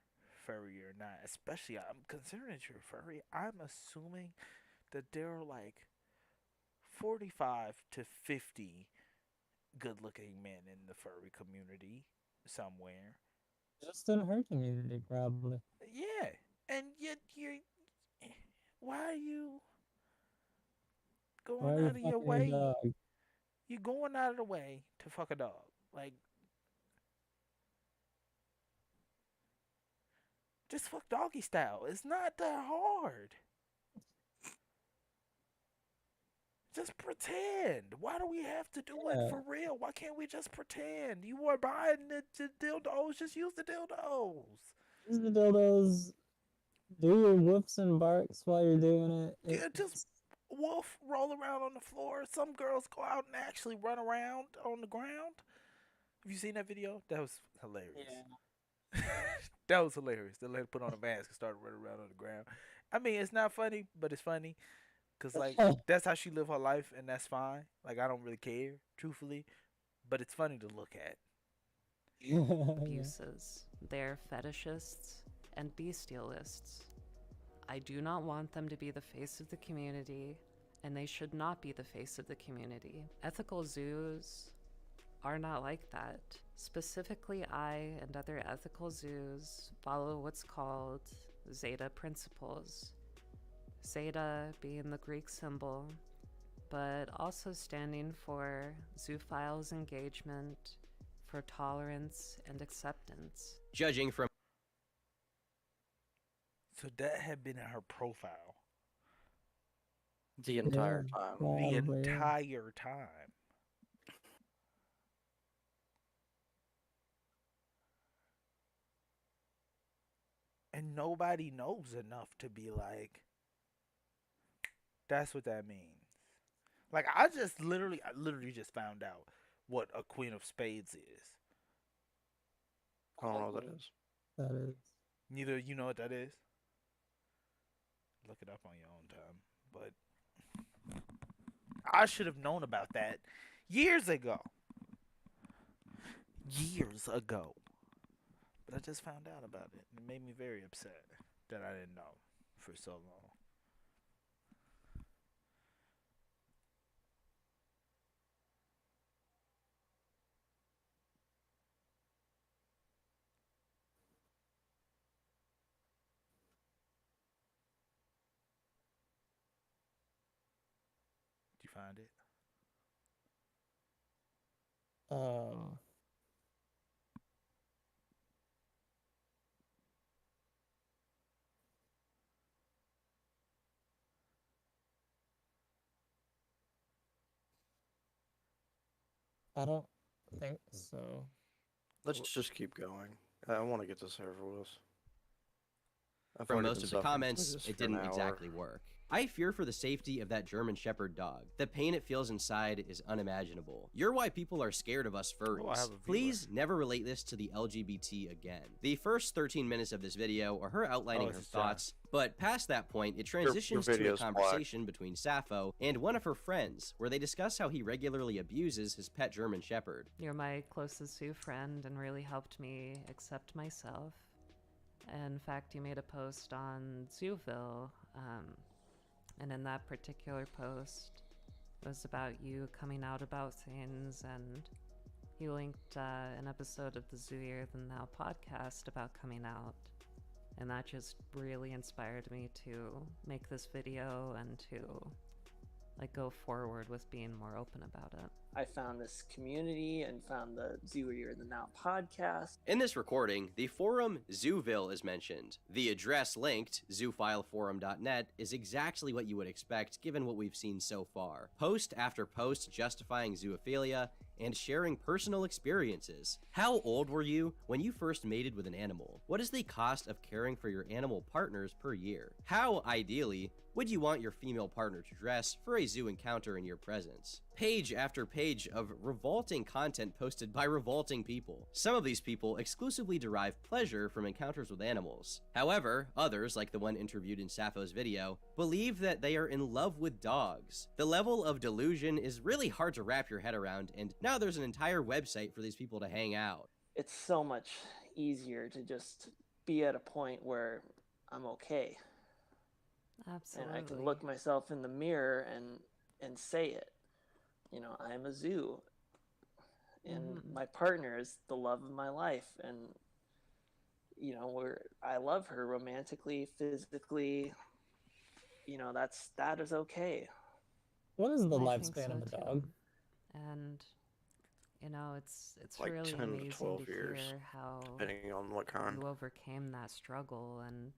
furry or not. Especially, I'm considering that you're furry. I'm assuming that there are like 45 to 50 good-looking men in the furry community somewhere.
Just in her community, probably.
Yeah, and yet you're. Why are you
Why
going
are you
out of your
fucking a
way?
dog?
You're going out of the way to fuck a dog. Like, just fuck doggy style. It's not that hard. Just pretend. Why do we have to do it
Yeah.
for real? Why can't we just pretend? You are buying the dildos. Just use the dildos.
Use the dildos. Do your whoops and barks while you're doing it.
Yeah, just wolf roll around on the floor. Some girls go out and actually run around on the ground. Have you seen that video? That was hilarious.
Yeah.
That was hilarious. They let her put on a mask and started running around on the ground. I mean, it's not funny, but it's funny. Cause like that's how she live her life, and that's fine. Like I don't really care, truthfully, but it's funny to look at.
Yeah.
Abuses. They're fetishists and bestialists. I do not want them to be the face of the community, and they should not be the face of the community. Ethical zoos are not like that. Specifically, I and other ethical zoos follow what's called Zeta principles. Zeta being the Greek symbol, but also standing for zoophiles engagement, for tolerance and acceptance.
Judging from
So that had been in her profile
The entire
Yeah.
time.
the
Probably, yeah.
entire time. And nobody knows enough to be like, that's what that means. Like I literally just found out what a queen of spades is.
I don't know what that is.
That is.
Neither you know what that is. Look it up on your own time. But I should have known about that years ago. Years ago. But I just found out about it. It made me very upset that I didn't know for so long. Did you find it?
Um, I don't think so.
Let's just keep going. I want to get this over with. I've
From
already
most
been
of the
suffering through
comments,
this
it
for an
didn't
hour.
exactly work. I fear for the safety of that German Shepherd dog. The pain it feels inside is unimaginable. You're why people are scared of us furries.
Oh, I have a viewer.
Please never relate this to the LGBT again. The first 13 minutes of this video are her outlining
Oh,
her
it's John.
thoughts, but past that point, it transitions to a
video's black.
conversation between Sappho and one of her friends, where they discuss how he regularly abuses his pet German Shepherd.
You're my closest zoo friend and really helped me accept myself. In fact, you made a post on Zooville, and in that particular post, it was about you coming out about things, and you linked an episode of the Zoo Year Than Thou podcast about coming out. And that just really inspired me to make this video and to go forward with being more open about it.
I found this community and found the Zooier Than Now podcast.
In this recording, the forum Zooville is mentioned. The address linked, zoophileforum.net, is exactly what you would expect given what we've seen so far. Post after post justifying zoophilia and sharing personal experiences. How old were you when you first mated with an animal? What is the cost of caring for your animal partners per year? How, ideally, would you want your female partner to dress for a zoo encounter in your presence? Page after page of revolting content posted by revolting people. Some of these people exclusively derive pleasure from encounters with animals. However, others, like the one interviewed in Sappho's video, believe that they are in love with dogs. The level of delusion is really hard to wrap your head around, and now there's an entire website for these people to hang out.
It's so much easier to just be at a point where I'm okay.
Absolutely.
And I can look myself in the mirror and say it. You know, I'm a zoo. And my partner is the love of my life. And, you know, I love her romantically, physically. You know, that is okay.
What is the
I think
lifespan
so,
of a
too.
dog?
And you know, it's
Like
really
10 to
amazing
12
to
years,
hear how
depending on what kind.
you overcame that struggle and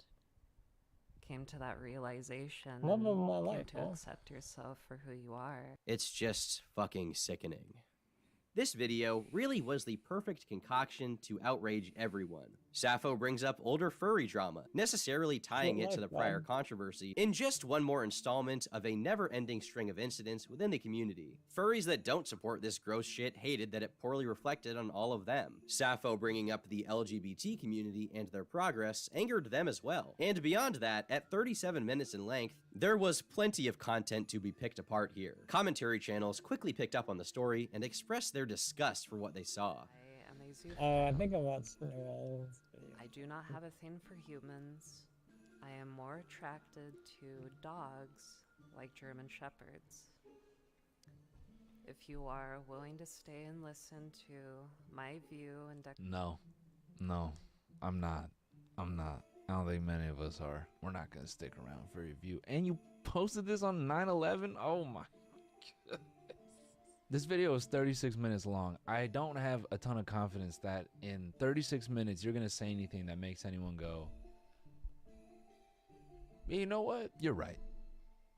came to that realization
Love of
and
my
came
life,
to
yeah.
accept yourself for who you are.
It's just fucking sickening. This video really was the perfect concoction to outrage everyone. Sappho brings up older furry drama, necessarily tying it to the prior controversy, in just one more installment of a never-ending string of incidents within the community. Furries that don't support this gross shit hated that it poorly reflected on all of them. Sappho bringing up the LGBT community and their progress angered them as well. And beyond that, at 37 minutes in length, there was plenty of content to be picked apart here. Commentary channels quickly picked up on the story and expressed their disgust for what they saw.
I am a zoo.
I think I watched video.
I do not have a thing for humans. I am more attracted to dogs like German Shepherds. If you are willing to stay and listen to my view and
No, I'm not. I don't think many of us are. We're not gonna stick around for your view. And you posted this on 9/11? Oh my goodness. This video is 36 minutes long. I don't have a ton of confidence that in 36 minutes you're gonna say anything that makes anyone go, you know what? You're right.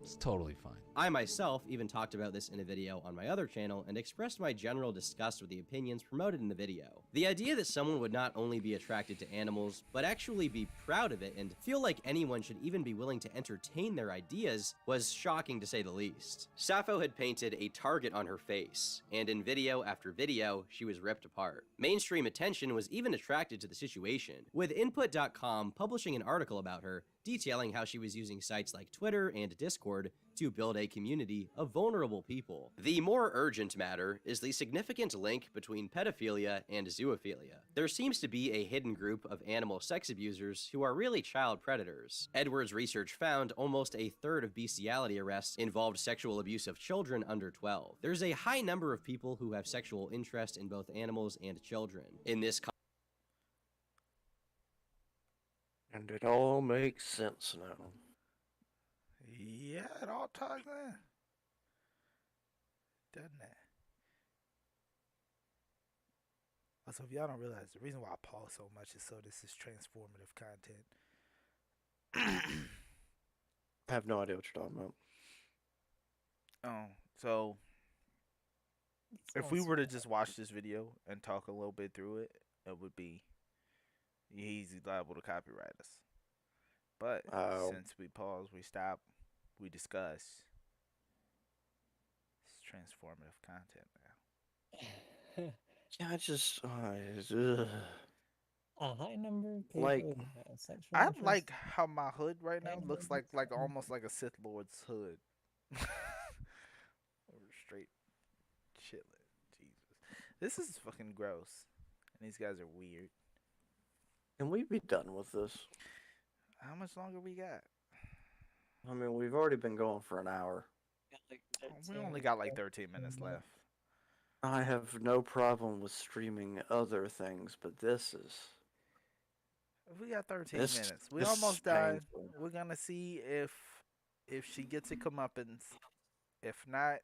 It's totally fine.
I myself even talked about this in a video on my other channel and expressed my general disgust with the opinions promoted in the video. The idea that someone would not only be attracted to animals, but actually be proud of it and feel like anyone should even be willing to entertain their ideas was shocking to say the least. Sappho had painted a target on her face, and in video after video, she was ripped apart. Mainstream attention was even attracted to the situation, with Input.com publishing an article about her detailing how she was using sites like Twitter and Discord to build a community of vulnerable people. The more urgent matter is the significant link between pedophilia and zoophilia. There seems to be a hidden group of animal sex abusers who are really child predators. Edwards' research found almost a third of bestiality arrests involved sexual abuse of children under 12. There's a high number of people who have sexual interest in both animals and children. In this
And it all makes sense now.
Yeah, it all ties in. Doesn't it? Also, if y'all don't realize, the reason why I pause so much is so this is transformative content.
I have no idea what you're talking about.
So if we were to just watch this video and talk a little bit through it, it would be easy liable to copyright us. But since we pause, we stop, we discuss. It's transformative content now.
Yeah, I just
A high number of people
Like,
with sexual
I
interest.
like how my hood right now
And
looks
women.
like almost like a Sith Lord's hood. Or straight chillin'. Jesus. This is fucking gross. And these guys are weird.
can we be done with this?
How much longer we got?
I mean, we've already been going for an hour.
We only got like 13 minutes left.
I have no problem with streaming other things, but this is...
We got 13
This-
minutes. We
this
almost
is
died.
painful.
We're gonna see if she gets a comeuppance. If not,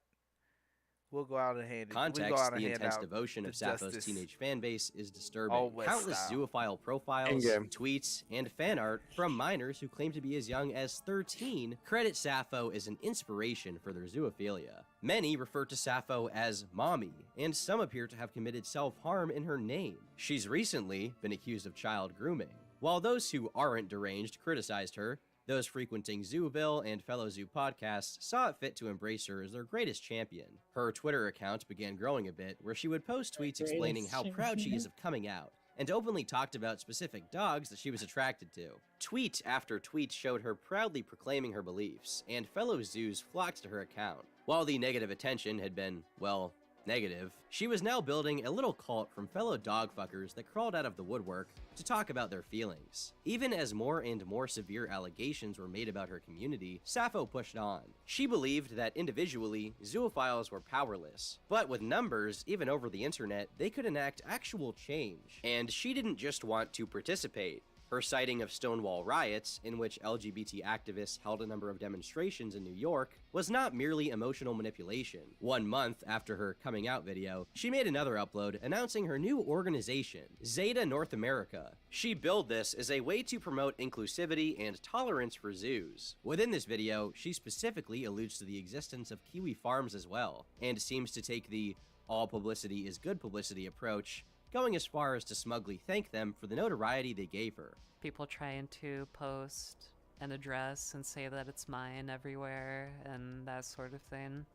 we'll go out and hand it.
context, the intense devotion of Sappho's teenage fan base is disturbing.
Always
Countless
style.
zoophile profiles,
In-game.
tweets, and fan art from minors who claim to be as young as 13 credit Sappho as an inspiration for their zoophilia. Many refer to Sappho as mommy, and some appear to have committed self-harm in her name. She's recently been accused of child grooming. While those who aren't deranged criticized her, those frequenting Zooville and fellow Zoo podcasts saw it fit to embrace her as their greatest champion. Her Twitter account began growing a bit, where she would post tweets explaining how proud she is of coming out, and openly talked about specific dogs that she was attracted to. Tweet after tweet showed her proudly proclaiming her beliefs, and fellow zoos flocked to her account. While the negative attention had been, well, negative, she was now building a little cult from fellow dog fuckers that crawled out of the woodwork to talk about their feelings. Even as more and more severe allegations were made about her community, Sappho pushed on. She believed that individually, zoophiles were powerless, but with numbers, even over the internet, they could enact actual change. And she didn't just want to participate. Her citing of Stonewall riots, in which LGBT activists held a number of demonstrations in New York, was not merely emotional manipulation. 1 month after her coming out video, she made another upload announcing her new organization, Zeta North America. She billed this as a way to promote inclusivity and tolerance for zoos. Within this video, she specifically alludes to the existence of Kiwi farms as well, and seems to take the all publicity is good publicity approach, going as far as to smugly thank them for the notoriety they gave her.
People trying to post an address and say that it's mine everywhere and that sort of thing.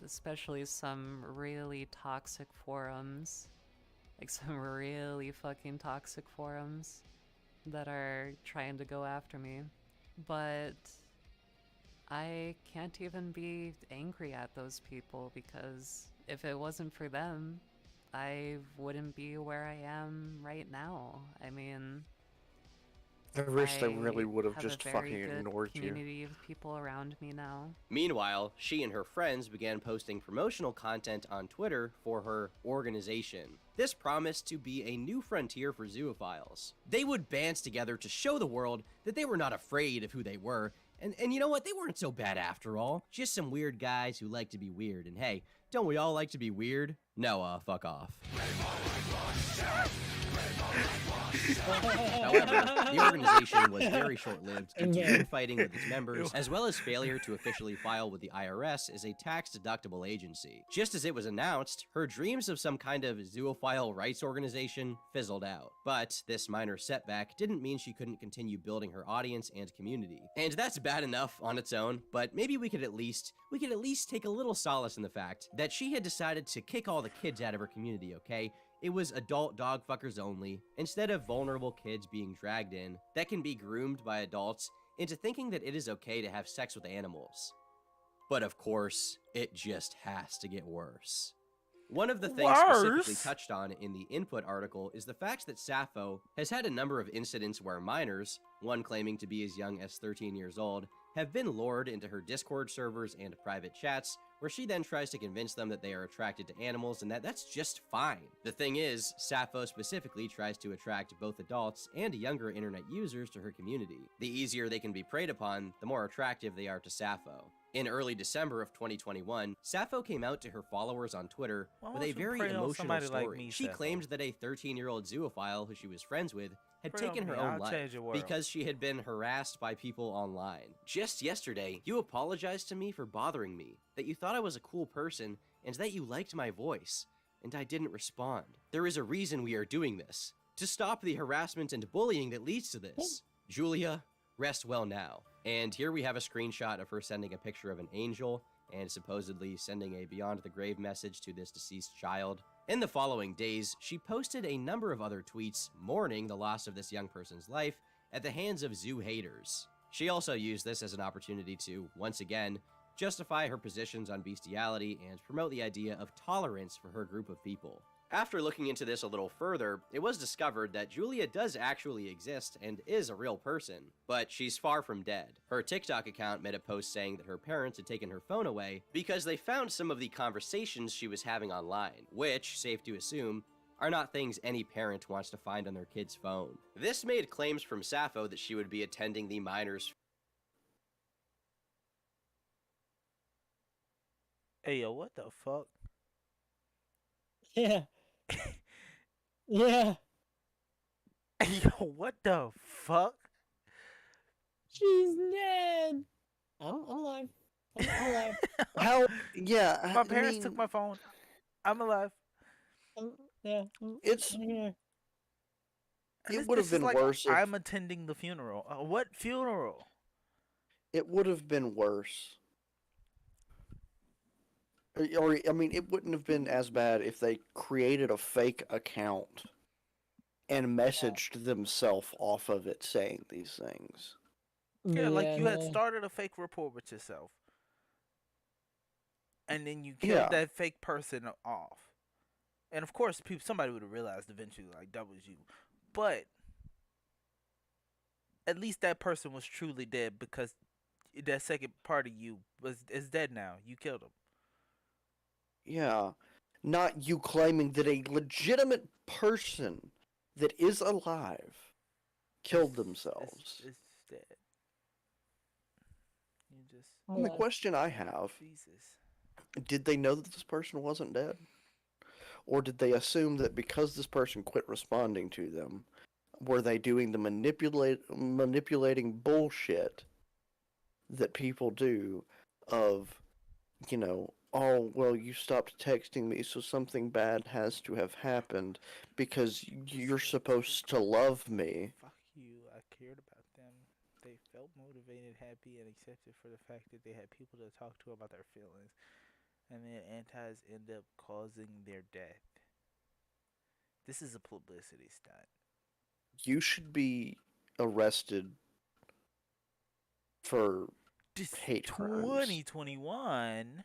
Especially some really toxic forums. Like some really fucking toxic forums that are trying to go after me. But I can't even be angry at those people because if it wasn't for them, I wouldn't be where I am right now. I mean,
I wish they really would have
have
just
a very
fucking
good
ignored you.
community of people around me now.
Meanwhile, she and her friends began posting promotional content on Twitter for her organization. This promised to be a new frontier for zoophiles. They would band together to show the world that they were not afraid of who they were, and you know what? They weren't so bad after all. Just some weird guys who like to be weird, and hey, don't we all like to be weird? No, fuck off. However, the organization was very short-lived due to infighting with its members, as well as failure to officially file with the IRS as a tax-deductible agency. Just as it was announced, her dreams of some kind of zoophile rights organization fizzled out. But this minor setback didn't mean she couldn't continue building her audience and community. And that's bad enough on its own, but maybe we could at least take a little solace in the fact that she had decided to kick all the kids out of her community, okay? it was adult dog fuckers only, instead of vulnerable kids being dragged in that can be groomed by adults into thinking that it is okay to have sex with animals. But of course, it just has to get worse. One of the things specifically touched on in the input article is the fact that Sappho has had a number of incidents where minors, one claiming to be as young as 13 years old, have been lured into her Discord servers and private chats, where she then tries to convince them that they are attracted to animals and that that's just fine. The thing is, Sappho specifically tries to attract both adults and younger internet users to her community. The easier they can be preyed upon, the more attractive they are to Sappho. In early December of 2021, Sappho came out to her followers on Twitter with a very emotional story. She claimed that a 13-year-old zoophile who she was friends with had taken her own life because she had been harassed by people online. Just yesterday, you apologized to me for bothering me, that you thought I was a cool person, and that you liked my voice, and I didn't respond. There is a reason we are doing this, to stop the harassment and bullying that leads to this. Julia, rest well now. And here we have a screenshot of her sending a picture of an angel and supposedly sending a beyond the grave message to this deceased child. In the following days, she posted a number of other tweets mourning the loss of this young person's life at the hands of zoo haters. She also used this as an opportunity to, once again, justify her positions on bestiality and promote the idea of tolerance for her group of people. After looking into this a little further, it was discovered that Julia does actually exist and is a real person, but she's far from dead. Her TikTok account made a post saying that her parents had taken her phone away because they found some of the conversations she was having online, which, safe to assume, are not things any parent wants to find on their kid's phone. This made claims from Sappho that she would be attending the minors'
Hey, yo, what the fuck?
Yeah. Yeah.
Hey, yo, what the fuck?
She's dead. I'm alive. I'm alive.
How? Yeah.
My parents took my phone. I'm alive.
Yeah.
It's.
I'm here.
It would have been
like
worse.
I'm attending the funeral. What funeral?
It would have been worse. Or, I mean, it wouldn't have been as bad if they created a fake account and messaged themselves off of it saying these things.
Yeah, like you had
no.
started a fake report with yourself. And then you killed that fake person off. And of course, somebody would have realized eventually, like, that was you. But at least that person was truly dead because that second part of you is dead now. You killed him.
Yeah. Not you claiming that a legitimate person that is alive killed themselves.
It's dead. You just.
And the question I have,
Jesus.
did they know that this person wasn't dead? Or did they assume that because this person quit responding to them, were they doing the manipulating bullshit that people do of, you know, oh, well, you stopped texting me, so something bad has to have happened because you're supposed to love me.
Fuck you. I cared about them. They felt motivated, happy, and accepted for the fact that they had people to talk to about their feelings. And then antis end up causing their death. This is a publicity stunt.
You should be arrested for hate crimes.
2021.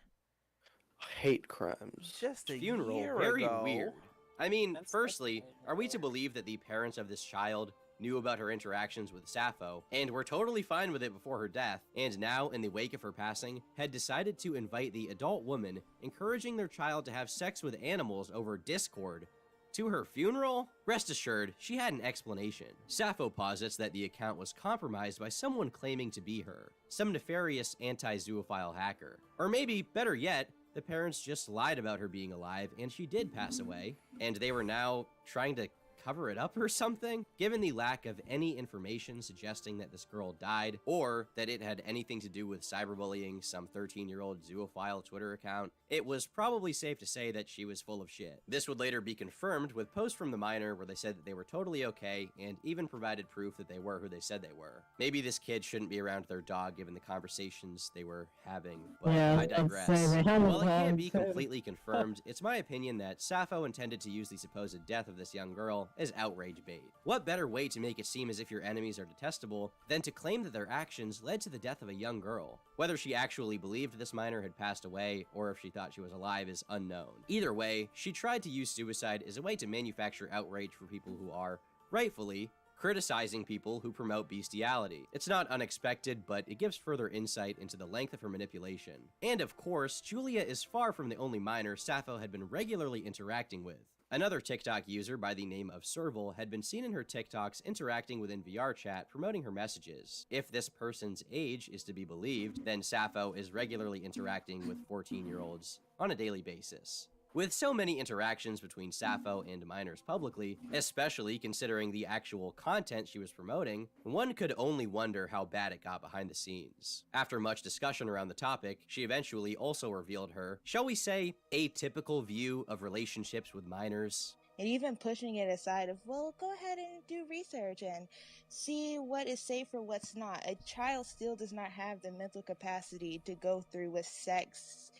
Hate crimes.
Just a
funeral.
year
Very
ago.
weird. I mean,
That's
firstly,
definitely
are we to
weird.
believe that the parents of this child knew about her interactions with Sappho, and were totally fine with it before her death, and now, in the wake of her passing, had decided to invite the adult woman encouraging their child to have sex with animals over Discord to her funeral? Rest assured, she had an explanation. Sappho posits that the account was compromised by someone claiming to be her, some nefarious anti-zoophile hacker. Or maybe, better yet, the parents just lied about her being alive and she did pass away, and they were now trying to cover it up or something? Given the lack of any information suggesting that this girl died, or that it had anything to do with cyberbullying some 13-year-old zoophile Twitter account, it was probably safe to say that she was full of shit. This would later be confirmed with posts from the minor where they said that they were totally okay and even provided proof that they were who they said they were. Maybe this kid shouldn't be around their dog given the conversations they were having, but
Yeah,
I
I'd
digress.
say they haven't
While it can't
had
be
to.
completely confirmed, it's my opinion that Sappho intended to use the supposed death of this young girl as outrage bait. What better way to make it seem as if your enemies are detestable than to claim that their actions led to the death of a young girl? Whether she actually believed this minor had passed away or if she thought she was alive is unknown. Either way, she tried to use suicide as a way to manufacture outrage for people who are, rightfully, criticizing people who promote bestiality. It's not unexpected, but it gives further insight into the length of her manipulation. And of course, Julia is far from the only minor Sappho had been regularly interacting with. Another TikTok user by the name of Serval had been seen in her TikToks interacting within VR chat promoting her messages. If this person's age is to be believed, then Sappho is regularly interacting with 14-year-olds on a daily basis. With so many interactions between Sappho and minors publicly, especially considering the actual content she was promoting, one could only wonder how bad it got behind the scenes. After much discussion around the topic, she eventually also revealed her, shall we say, atypical view of relationships with minors.
And even pushing it aside of, well, go ahead and do research and see what is safe or what's not. A child still does not have the mental capacity to go through with sex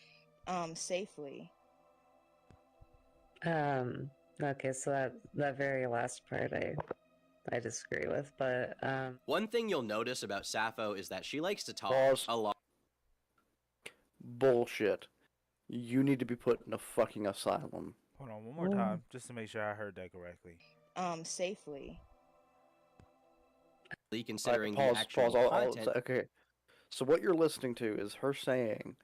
safely.
Okay, so that very last part I disagree with, but
One thing you'll notice about Sappho is that she likes to talk
Pause.
a lot.
Bullshit. You need to be put in a fucking asylum.
Hold on, one more time, just to make sure I heard that correctly.
Safely.
Considering
Pause,
the actual content.
okay. So what you're listening to is her saying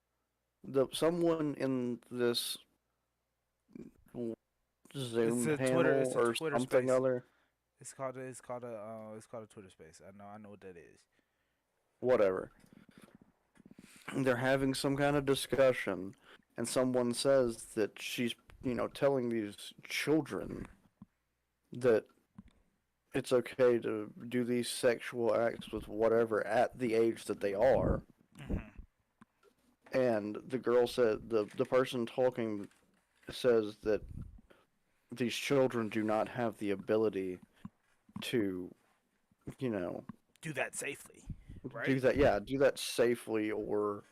that someone in this Zoom
It's a
panel
Twitter- it's a
or
Twitter
something
space.
other,
It's called a Twitter space. I know what that is.
whatever. They're having some kind of discussion, and someone says that she's, telling these children that it's okay to do these sexual acts with whatever at the age that they are. And the girl said, the person talking says that these children do not have the ability to,
Do that safely, right?
do that safely or,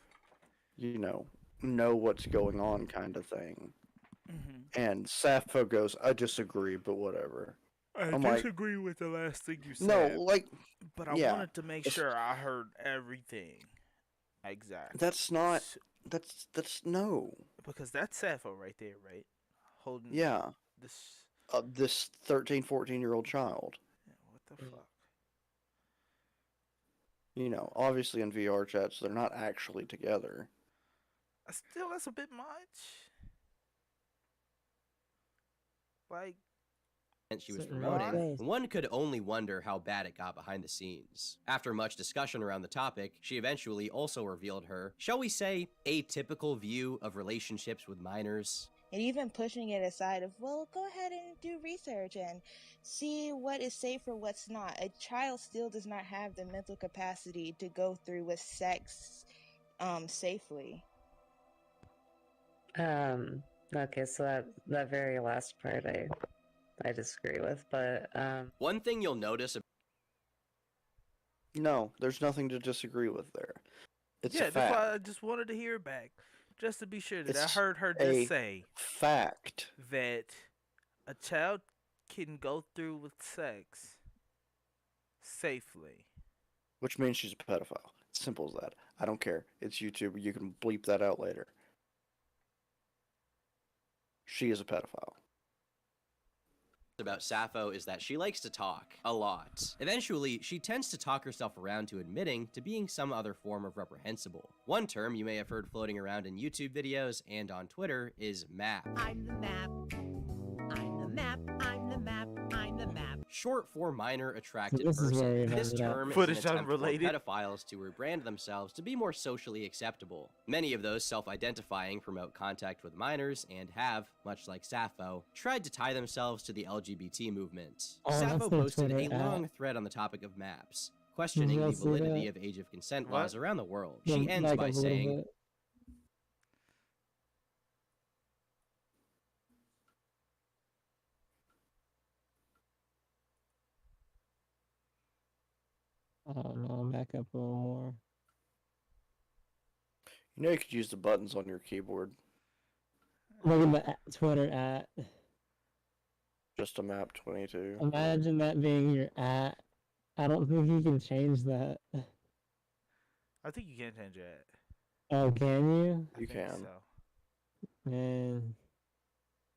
know what's going on kind of thing. And Sappho goes, I disagree, but whatever.
I disagree with the last thing you said.
No,
but I wanted to make sure I heard everything. Exactly.
That's not, that's no.
Because that's Sappho right there, right? Holding
Yeah.
this.
This 13, 14-year-old child.
Yeah, what the fuck?
Obviously in VR chats, they're not actually together.
Still, that's a bit much. Like,
She was
Certain
promoting,
ways.
one could only wonder how bad it got behind the scenes. After much discussion around the topic, she eventually also revealed her, shall we say, atypical view of relationships with minors.
And even pushing it aside of, well, go ahead and do research and see what is safe or what's not. A child still does not have the mental capacity to go through with sex safely.
Okay, so that very last part I disagree with, but
One thing you'll notice.
No, there's nothing to disagree with there. It's
yeah,
a
that's
fact.
why I just wanted to hear it back, just to be sure that I
It's
heard her
a
just say
fact.
that a child can go through with sex safely.
Which means she's a pedophile. Simple as that. I don't care. It's YouTube. You can bleep that out later. She is a pedophile.
About Sappho is that she likes to talk a lot. Eventually, she tends to talk herself around to admitting to being some other form of reprehensible. One term you may have heard floating around in YouTube videos and on Twitter is map.
I'm the map. I'm the map. I'm the map. I'm the map.
short for minor attracted
this is where we
person. This
ended up.
term is
Footage
an attempt for
unrelated.
pedophiles to rebrand themselves to be more socially acceptable. Many of those self-identifying promote contact with minors and have, much like Sappho, tried to tie themselves to the LGBT movement.
Oh, that's
Sappho
their
posted a
Twitter at.
long thread on the topic of maps, questioning
y'all
the
see
validity
that?
of age of consent
What?
laws around the world.
The
She ends
mic
by
up a little
saying,
bit. Oh no, back up a little more.
You know you could use the buttons on your keyboard.
Look at the Twitter at.
Just a map 22.
Imagine that being your at. I don't think you can change that.
I think you can change it.
Oh, can you?
I
You
think
can.
So.
Man.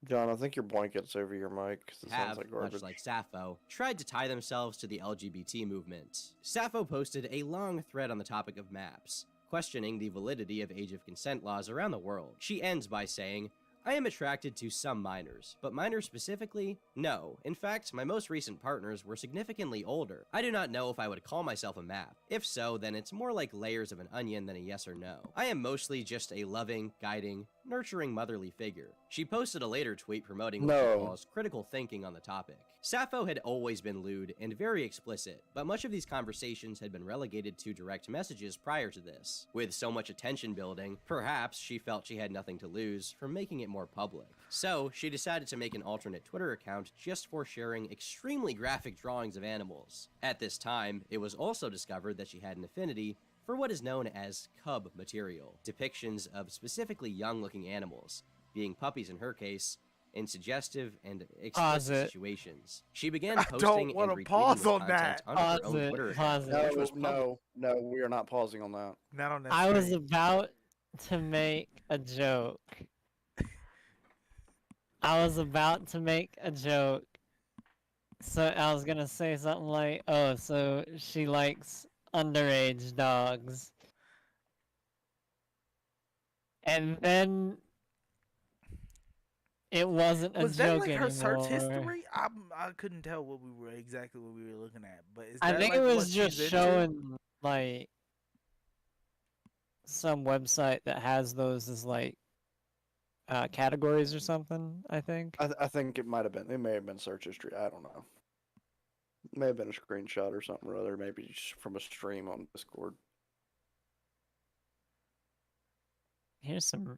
John, I think your blanket's over your mic because it sounds
have,
like garbage.
much like Sappho, tried to tie themselves to the LGBT movement. Sappho posted a long thread on the topic of maps, questioning the validity of age of consent laws around the world. She ends by saying, I am attracted to some minors, but minors specifically? No. In fact, my most recent partners were significantly older. I do not know if I would call myself a map. If so, then it's more like layers of an onion than a yes or no. I am mostly just a loving, guiding, nurturing motherly figure. She posted a later tweet promoting what she calls critical thinking on the topic. Sappho had always been lewd and very explicit, but much of these conversations had been relegated to direct messages prior to this. With so much attention building, perhaps she felt she had nothing to lose from making it more public. So, she decided to make an alternate Twitter account just for sharing extremely graphic drawings of animals. At this time, it was also discovered that she had an affinity for what is known as cub material, depictions of specifically young-looking animals, being puppies in her case, in suggestive and explicit situations. She began posting and retweeting
pause
this
on
content
that.
on her own
Pause
Twitter
it,
account,
pause it.
which was public.
No, we are not pausing on that.
Not on that
I was
screen.
about to make a joke. I was about to make a joke. So I was gonna say something like, oh, so she likes underage dogs. And then it wasn't a
Was
joke
that like her
anymore.
search history? I couldn't tell what we were exactly what we were looking at, but is
I
that
think
like
it
what
was just
she's into?
showing like some website that has those as like categories or something, I think.
I think it might have been. It may have been search history. I don't know. It may have been a screenshot or something or other. Maybe just from a stream on Discord.
Here's some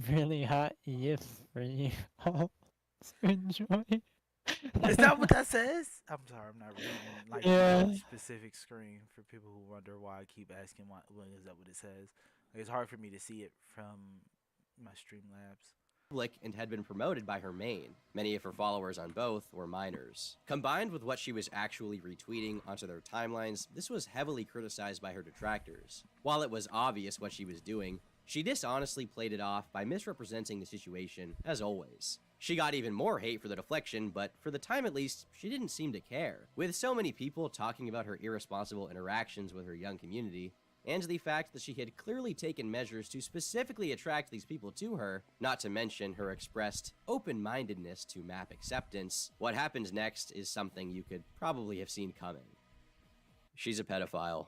really hot gifs for you all to enjoy.
Is that what that says? I'm sorry, I'm not reading like
Yeah.
a specific screen for people who wonder why I keep asking why is that what it says. Like, it's hard for me to see it from my Streamlabs.
Public and had been promoted by her main. Many of her followers on both were minors. Combined with what she was actually retweeting onto their timelines, this was heavily criticized by her detractors. While it was obvious what she was doing, she dishonestly played it off by misrepresenting the situation, as always. She got even more hate for the deflection, but for the time at least, she didn't seem to care. With so many people talking about her irresponsible interactions with her young community, and the fact that she had clearly taken measures to specifically attract these people to her, not to mention her expressed open-mindedness to map acceptance, what happens next is something you could probably have seen coming. She's a pedophile.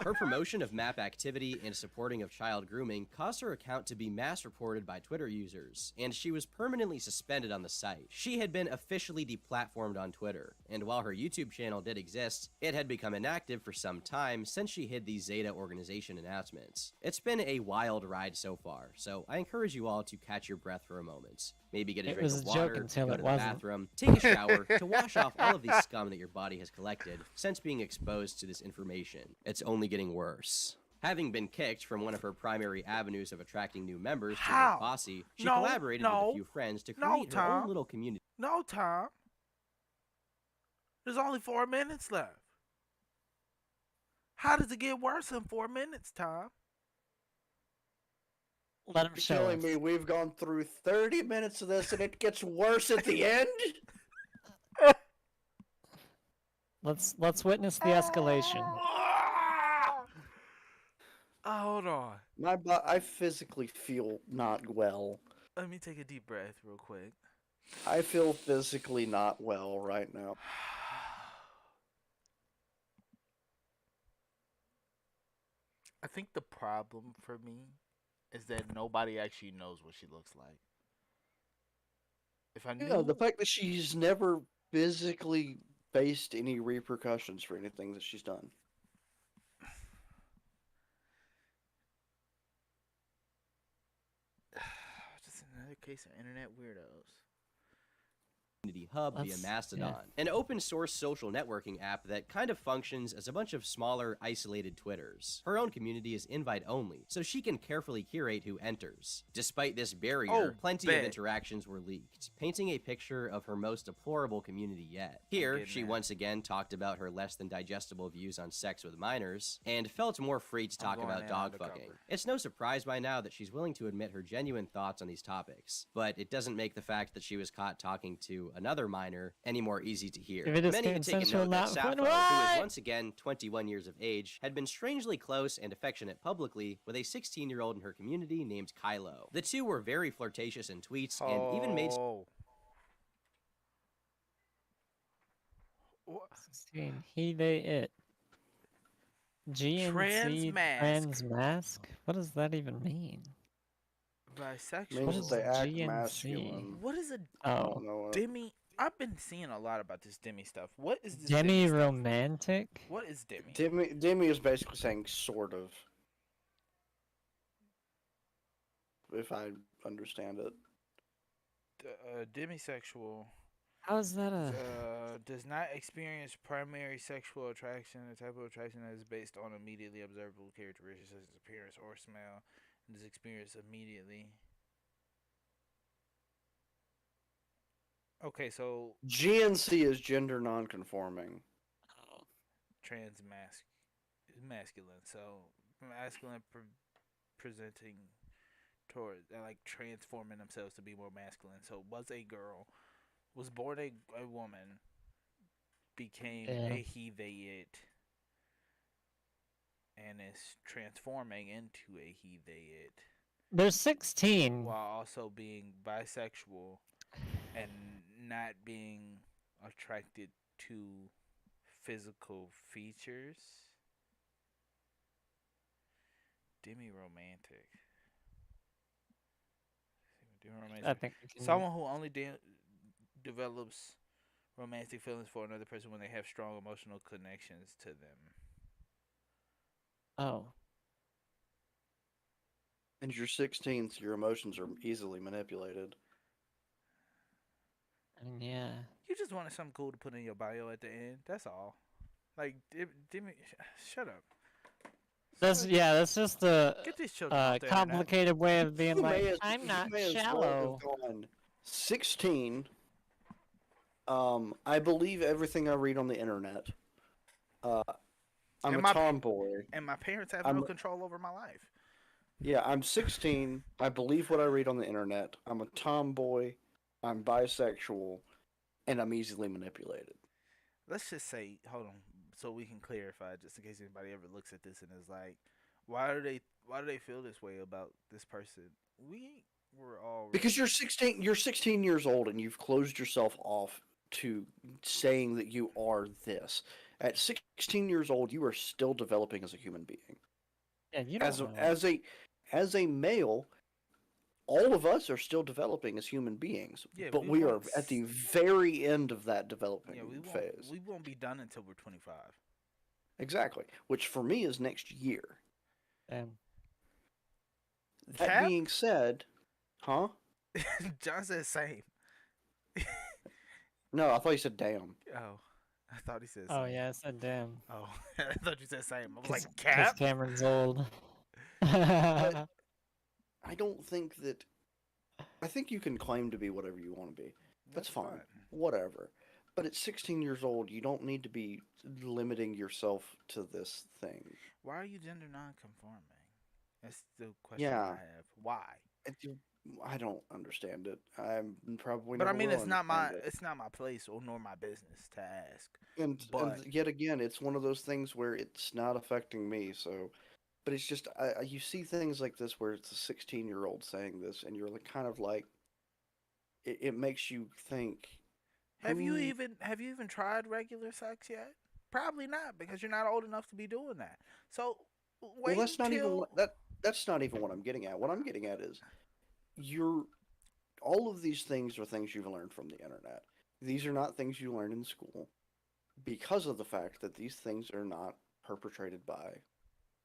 Her promotion of map activity and supporting of child grooming caused her account to be mass reported by Twitter users, and she was permanently suspended on the site. She had been officially deplatformed on Twitter, and while her YouTube channel did exist, it had become inactive for some time since she hid the Zeta organization announcements. It's been a wild ride so far, so I encourage you all to catch your breath for a moment. Maybe get a drink of water, go to the bathroom, take a shower, to wash off all of the scum that your body has collected since being exposed to this information. It's only getting worse. Having been kicked from one of her primary avenues of attracting new members to her posse, she collaborated with a few friends to create her own little community.
No, Tom. There's only 4 minutes left. How does it get worse in 4 minutes, Tom?
Let him
You're
show
telling
us.
me we've gone through 30 minutes of this and it gets worse at the end?
Let's witness the escalation.
Hold on.
I physically feel not well.
Let me take a deep breath real quick.
I feel physically not well right now.
I think the problem for me is that nobody actually knows what she looks like. If I
Yeah, the
knew,
fact that she's never physically faced any repercussions for anything that she's done.
just another case of internet weirdos.
Community hub via
That's-
Mastodon,
yeah.
an open source social networking app that kind of functions as a bunch of smaller, isolated Twitters. Her own community is invite only, so she can carefully curate who enters. Despite this barrier, plenty of interactions were leaked, painting a picture of her most deplorable community yet. Here, she once again talked about her less than digestible views on sex with minors, and felt more free to talk about dog fucking. It's no surprise by now that she's willing to admit her genuine thoughts on these topics, but it doesn't make the fact that she was caught talking to another minor any more easy to hear.
If it is
Many have taken
consensual,
note that
not
Sappho,
fun.
who is
What?
once again 21 years of age, had been strangely close and affectionate publicly with a 16-year-old in her community named Kylo. The two were very flirtatious in tweets and even made
What?
16. He, they, it. GNC trans mask? What does that even mean?
Bisexual.
What is
they act
GNC?
masculine.
What is a
I
Oh,
don't know what.
demi? I've been seeing a lot about this demi stuff. What is this
demi
stuff?
romantic?
What is demi?
Demi is basically saying sort of. If I understand it.
Demisexual
How is that a?
does not experience primary sexual attraction. The type of attraction that is based on immediately observable characteristics such as appearance or smell, and is experienced immediately. Okay, so
GNC is gender non-conforming.
trans masculine. So masculine presenting toward like transforming themselves to be more masculine. So was a girl, was born a woman, became a he they it, and is transforming into a he they it.
They're 16.
While also being bisexual and not being attracted to physical features. Demi-romantic.
I think we can...
Someone who only develops romantic feelings for another person when they have strong emotional connections to them.
Oh.
And you're 16, so your emotions are easily manipulated.
I mean, yeah.
You just wanted something cool to put in your bio at the end. That's all. Like, shut up.
That's just a
Get these children off the
complicated way of being like, I'm not shallow.
16. I believe everything I read on the internet. I'm a tomboy.
And my parents have no control over my life.
Yeah, I'm 16. I believe what I read on the internet. I'm a tomboy. I'm bisexual. And I'm easily manipulated.
Let's just say, hold on, so we can clarify, just in case anybody ever looks at this and is like, why do they feel this way about this person? We were all
because you're 16. You're 16 years old, and you've closed yourself off to saying that you are this. At 16 years old, you are still developing as a human being.
Yeah, you don't
as a male, all of us are still developing as human beings, but we are at the very end of that developing phase.
We won't be done until we're 25.
Exactly, which for me is next year.
Damn.
That being said, huh?
John said same.
No, I thought you said damn.
Oh, I thought he said same.
Oh, yeah, I said damn.
Oh, I thought you said same. I was like,
Cap? Because Cameron's old.
But I don't think that... I think you can claim to be whatever you want to be. That's fine. Whatever. But at 16 years old, you don't need to be limiting yourself to this thing.
Why are you gender non-conforming? That's the question I have. Why?
I don't understand it. I'm probably.
But
never
I mean,
will
it's not my
understand
place or nor my business to ask.
and yet again, it's one of those things where it's not affecting me. So But it's just you see things like this where it's a 16-year-old saying this, and you're like, kind of like, it makes you think,
Have you
who?
even tried regular sex yet? Probably not, because you're not old enough to be doing that. So
Well,
wait until
that's not even what I'm getting at. What I'm getting at is you're all of these things are things you've learned from the internet. These are not things you learned in school because of the fact that these things are not perpetrated by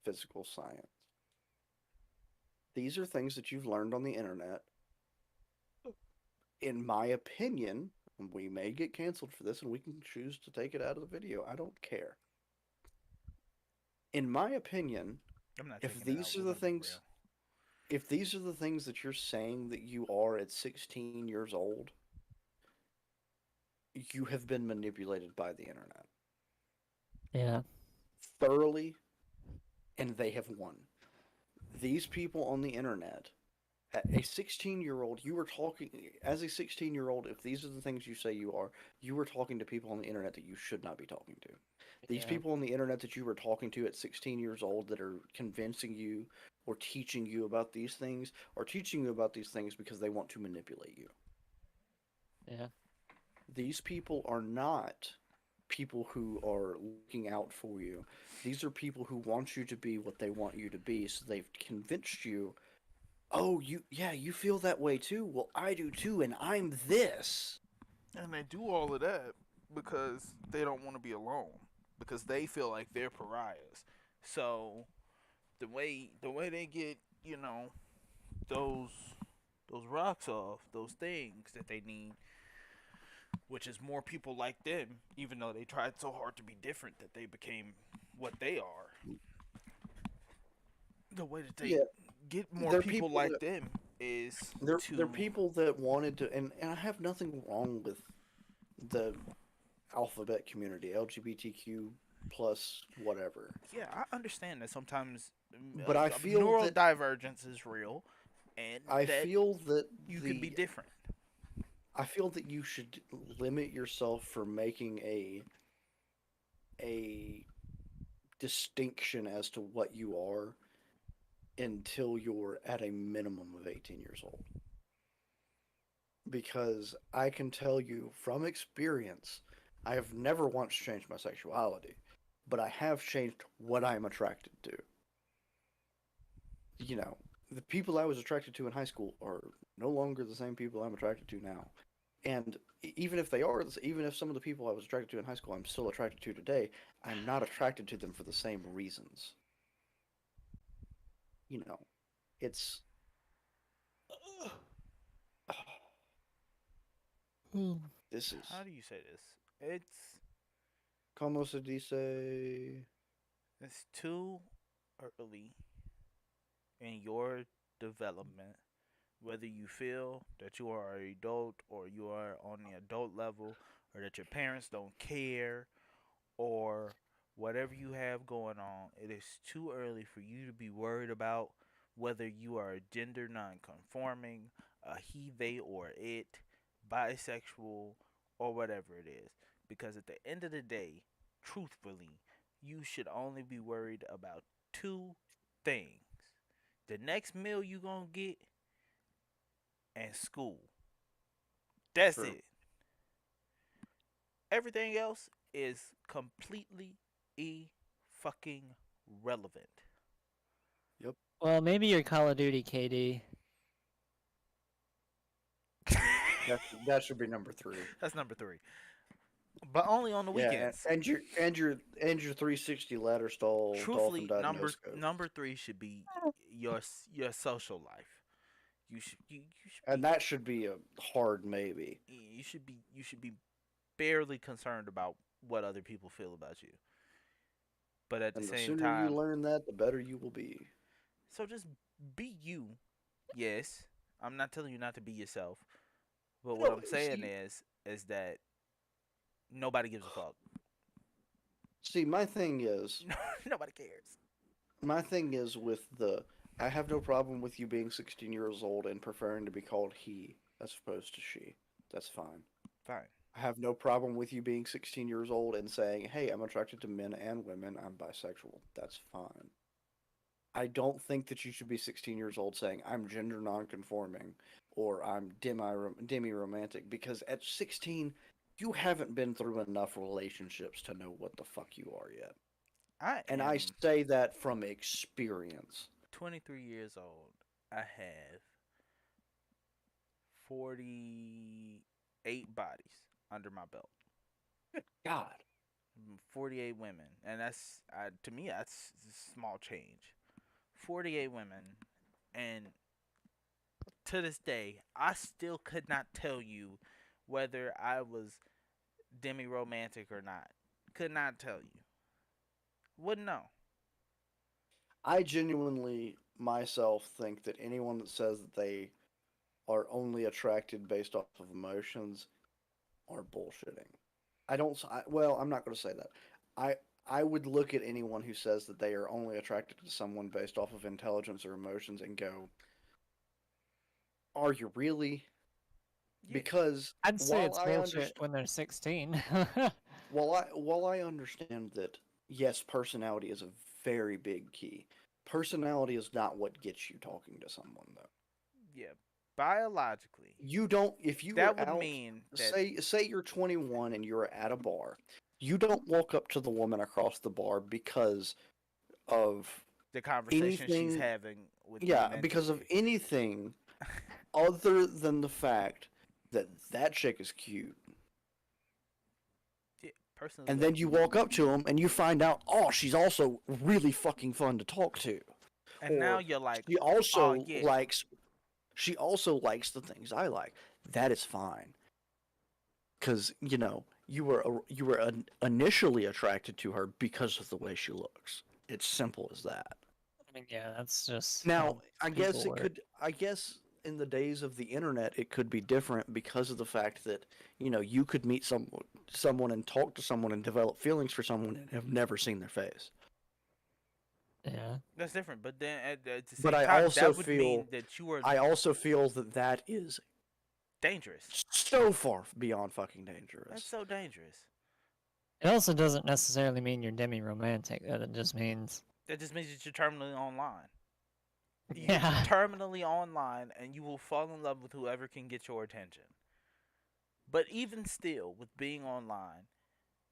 physical science. These are things that you've learned on the internet. In my opinion, we may get canceled for this and we can choose to take it out of the video. I don't care. In my opinion,
I'm not
if
taking it out.
these are
We're
the
gonna be
things
real.
if these are the things that you're saying that you are at 16 years old, you have been manipulated by the internet
Yeah.
thoroughly, and they have won. These people on the internet, a 16-year-old, you were talking, as a 16-year-old, if these are the things you were talking to people on the internet that you should not be talking to. These
Yeah.
people on the internet that you were talking to at 16 years old that are convincing you or teaching you about these things are teaching you about these things because they want to manipulate you.
Yeah.
These people are not people who are looking out for you. These are people who want you to be what they want you to be. So they've convinced you, oh, you feel that way too. Well, I do too, and I'm this.
And they do all of that because they don't want to be alone. Because they feel like they're pariahs. So the way they get, those those rocks off, those things that they need, which is more people like them, even though they tried so hard to be different that they became what they are. The way that they
Yeah,
get more
they're
people
people
like
that
them is
they're
to
people that wanted to, and I have nothing wrong with the alphabet community, LGBTQ plus whatever.
yeah, I understand that sometimes
But I feel that
neurodivergence is real and
I
that
feel that
you can be
the
different.
I feel that you should limit yourself from making a distinction as to what you are until you're at a minimum of 18 years old. Because I can tell you from experience, I have never once changed my sexuality, but I have changed what I'm attracted to. You know, the people I was attracted to in high school are no longer the same people I'm attracted to now. And even if they are, even if some of the people I was attracted to in high school I'm still attracted to today, I'm not attracted to them for the same reasons. You know, it's this
How
is
do you say this?
como se dice.
It's too early in your development, whether you feel that you are an adult or you are on the adult level, or that your parents don't care, or whatever you have going on, it is too early for you to be worried about whether you are a gender non-conforming, a he, they, or it, bisexual, or whatever it is. Because at the end of the day, truthfully, you should only be worried about two things: the next meal you gonna get and school. That's
True.
it. Everything else is completely fucking relevant.
Yep.
Well, maybe your Call of Duty KD.
That should be number three.
That's number 3. But only on the
Yeah,
weekends.
and your 360 ladder stall dolphin
Truthfully,
dive no
number
scope.
number 3 should be your social life. You should
And
be
that should be a hard maybe.
you should be barely concerned about what other people feel about you. But at the
And the
same
sooner you
time,
learn that, the better you will be.
so just be you. Yes, I'm not telling you not to be yourself. But what
No,
I'm saying is that nobody gives a fuck.
see, my thing is,
Nobody cares.
with the, I have no problem with you being 16 years old and preferring to be called he as opposed to she. That's fine.
Fine.
I have no problem with you being 16 years old and saying, hey, I'm attracted to men and women. I'm bisexual. That's fine. I don't think that you should be 16 years old saying I'm gender nonconforming or I'm demi romantic because at 16 you haven't been through enough relationships to know what the fuck you are yet.
I
And I
am
say that from experience.
23 years old. I have 48 bodies under my belt.
God.
48 women, and that's to me that's small change. 48 women, and to this day, I still could not tell you whether I was demi romantic or not. Could not tell you. Wouldn't know.
I genuinely myself think that anyone that says that they are only attracted based off of emotions are bullshitting. Well, I'm not going to say that. I I would look at anyone who says that they are only attracted to someone based off of intelligence or emotions and go, "Are you really?"
Yeah,
Because
I'd say it's bullshit when they're 16.
while I understand that yes, personality is a very big key. Personality is not what gets you talking to someone though.
yeah. Biologically,
You don't if you
that
are
would
out
mean that
say you're 21 and you're at a bar. You don't walk up to the woman across the bar because of
the conversation she's
anything,
having with you
yeah, because of
mentally.
anything other than the fact that that chick is cute.
Yeah, personally,
And
though,
then you walk up to them and you find out, oh, she's also really fucking fun to talk to.
and now
Or
you're like,
she
oh
also
yeah,
likes she also likes the things I like. That is fine. Cuz you were initially attracted to her because of the way she looks. It's simple as that.
I mean, yeah, that's just
Now,
how people work.
I guess in the days of the internet it could be different because of the fact that, you could meet someone and talk to someone and develop feelings for someone and have never seen their face.
Yeah.
that's different. But then at the
But
same time, that would mean that you were
I also feel that that is
dangerous.
so far beyond fucking
That's
dangerous.
so dangerous.
It also doesn't necessarily mean you're demi-romantic. It just means,
That just means that you're terminally online. You're
yeah,
terminally online, and you will fall in love with whoever can get your attention. But even still, with being online,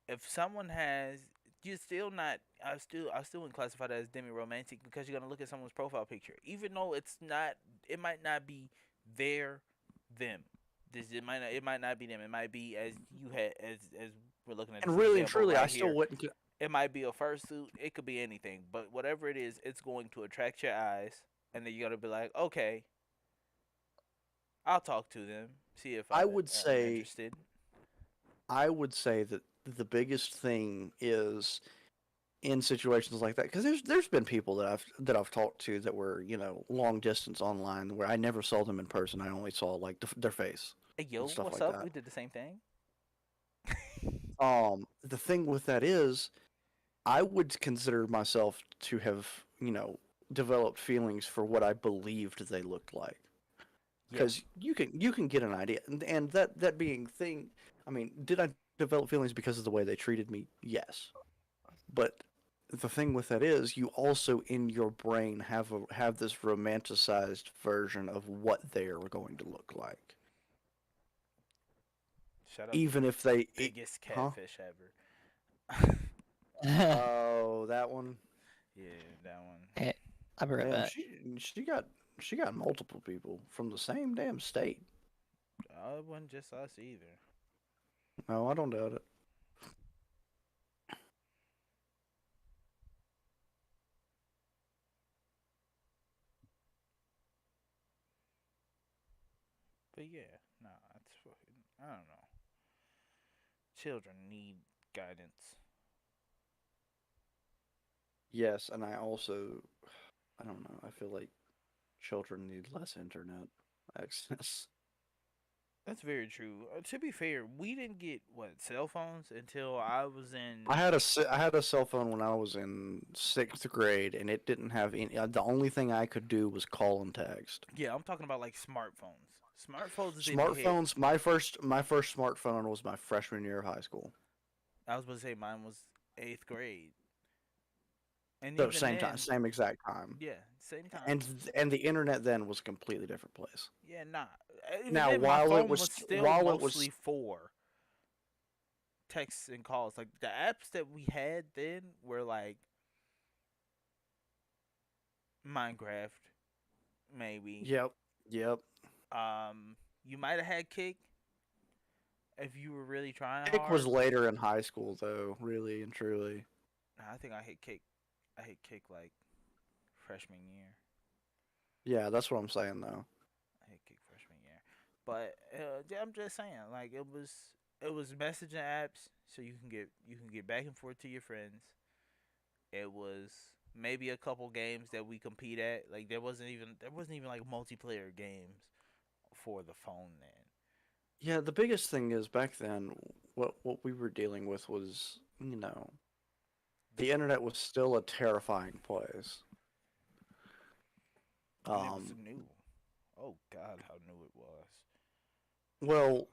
if someone has, you're still not. I still wouldn't classify that as demi romantic because you're gonna look at someone's profile picture, even though it's not. It might not be their them. It might not be them. It might be as you had as we're looking at
And
this
really and
example
truly, I
right
still
here.
wouldn't.
It might be a fursuit. It could be anything. But whatever it is, it's going to attract your eyes, and then you're gonna be like, okay, I'll talk to them, see if
I
I
would
am
say,
interested.
I would say that the biggest thing is in situations like that because there's been people that I've talked to that were long distance online where I never saw them in person. I only saw like their face
Hey,
and
yo,
stuff
what's
like
up?
that.
We did the same thing.
The thing with that is I would consider myself to have developed feelings for what I believed they looked like
Yeah,
because you can get an idea and that being thing. I mean, did I develop feelings because of the way they treated me? Yes, but the thing with that is you also in your brain have this romanticized version of what they are going to look like,
shut up.
even if they
Biggest
huh?
catfish ever.
Oh, that one.
Yeah, that one.
hey, I'll be right
Damn,
back.
she got multiple people from the same damn state.
It wasn't just us either.
No, I don't doubt it.
But yeah, no, it's fucking. I don't know. Children need guidance.
Yes, and I don't know. I feel like children need less internet access.
That's very true. To be fair, we didn't get what cell phones until I was in.
I had a cell phone when I was in 6th grade, and it didn't have any. The only thing I could do was call and text.
Yeah, I'm talking about like smartphones. Smartphones didn't hit.
Smartphones. My first smartphone was my freshman year of high school.
I was about to say mine was 8th grade. And
So
even
same time,
then,
same exact time.
yeah, same time.
And the internet then was a completely different place.
Yeah, nah. Even
Now,
then, my
while it
phone
was
was still
while it
mostly
was
for texts and calls. Like the apps that we had then were like Minecraft, maybe.
yep, yep.
You might have had Kick if you were really trying
Kick was
hard.
later in high school though, really and truly.
Nah, I think I hit Kick. I hit Kick like freshman year.
Yeah, that's what I'm saying though.
I hit Kick freshman year. But yeah, I'm just saying, like it was messaging apps, so you can get back and forth to your friends. It was maybe a couple games that we compete at. Like there wasn't even like multiplayer games for the phone then.
Yeah, the biggest thing is back then, what we were dealing with was, the internet was still a terrifying place.
And it was
Um,
new. Oh God, how new it was.
well,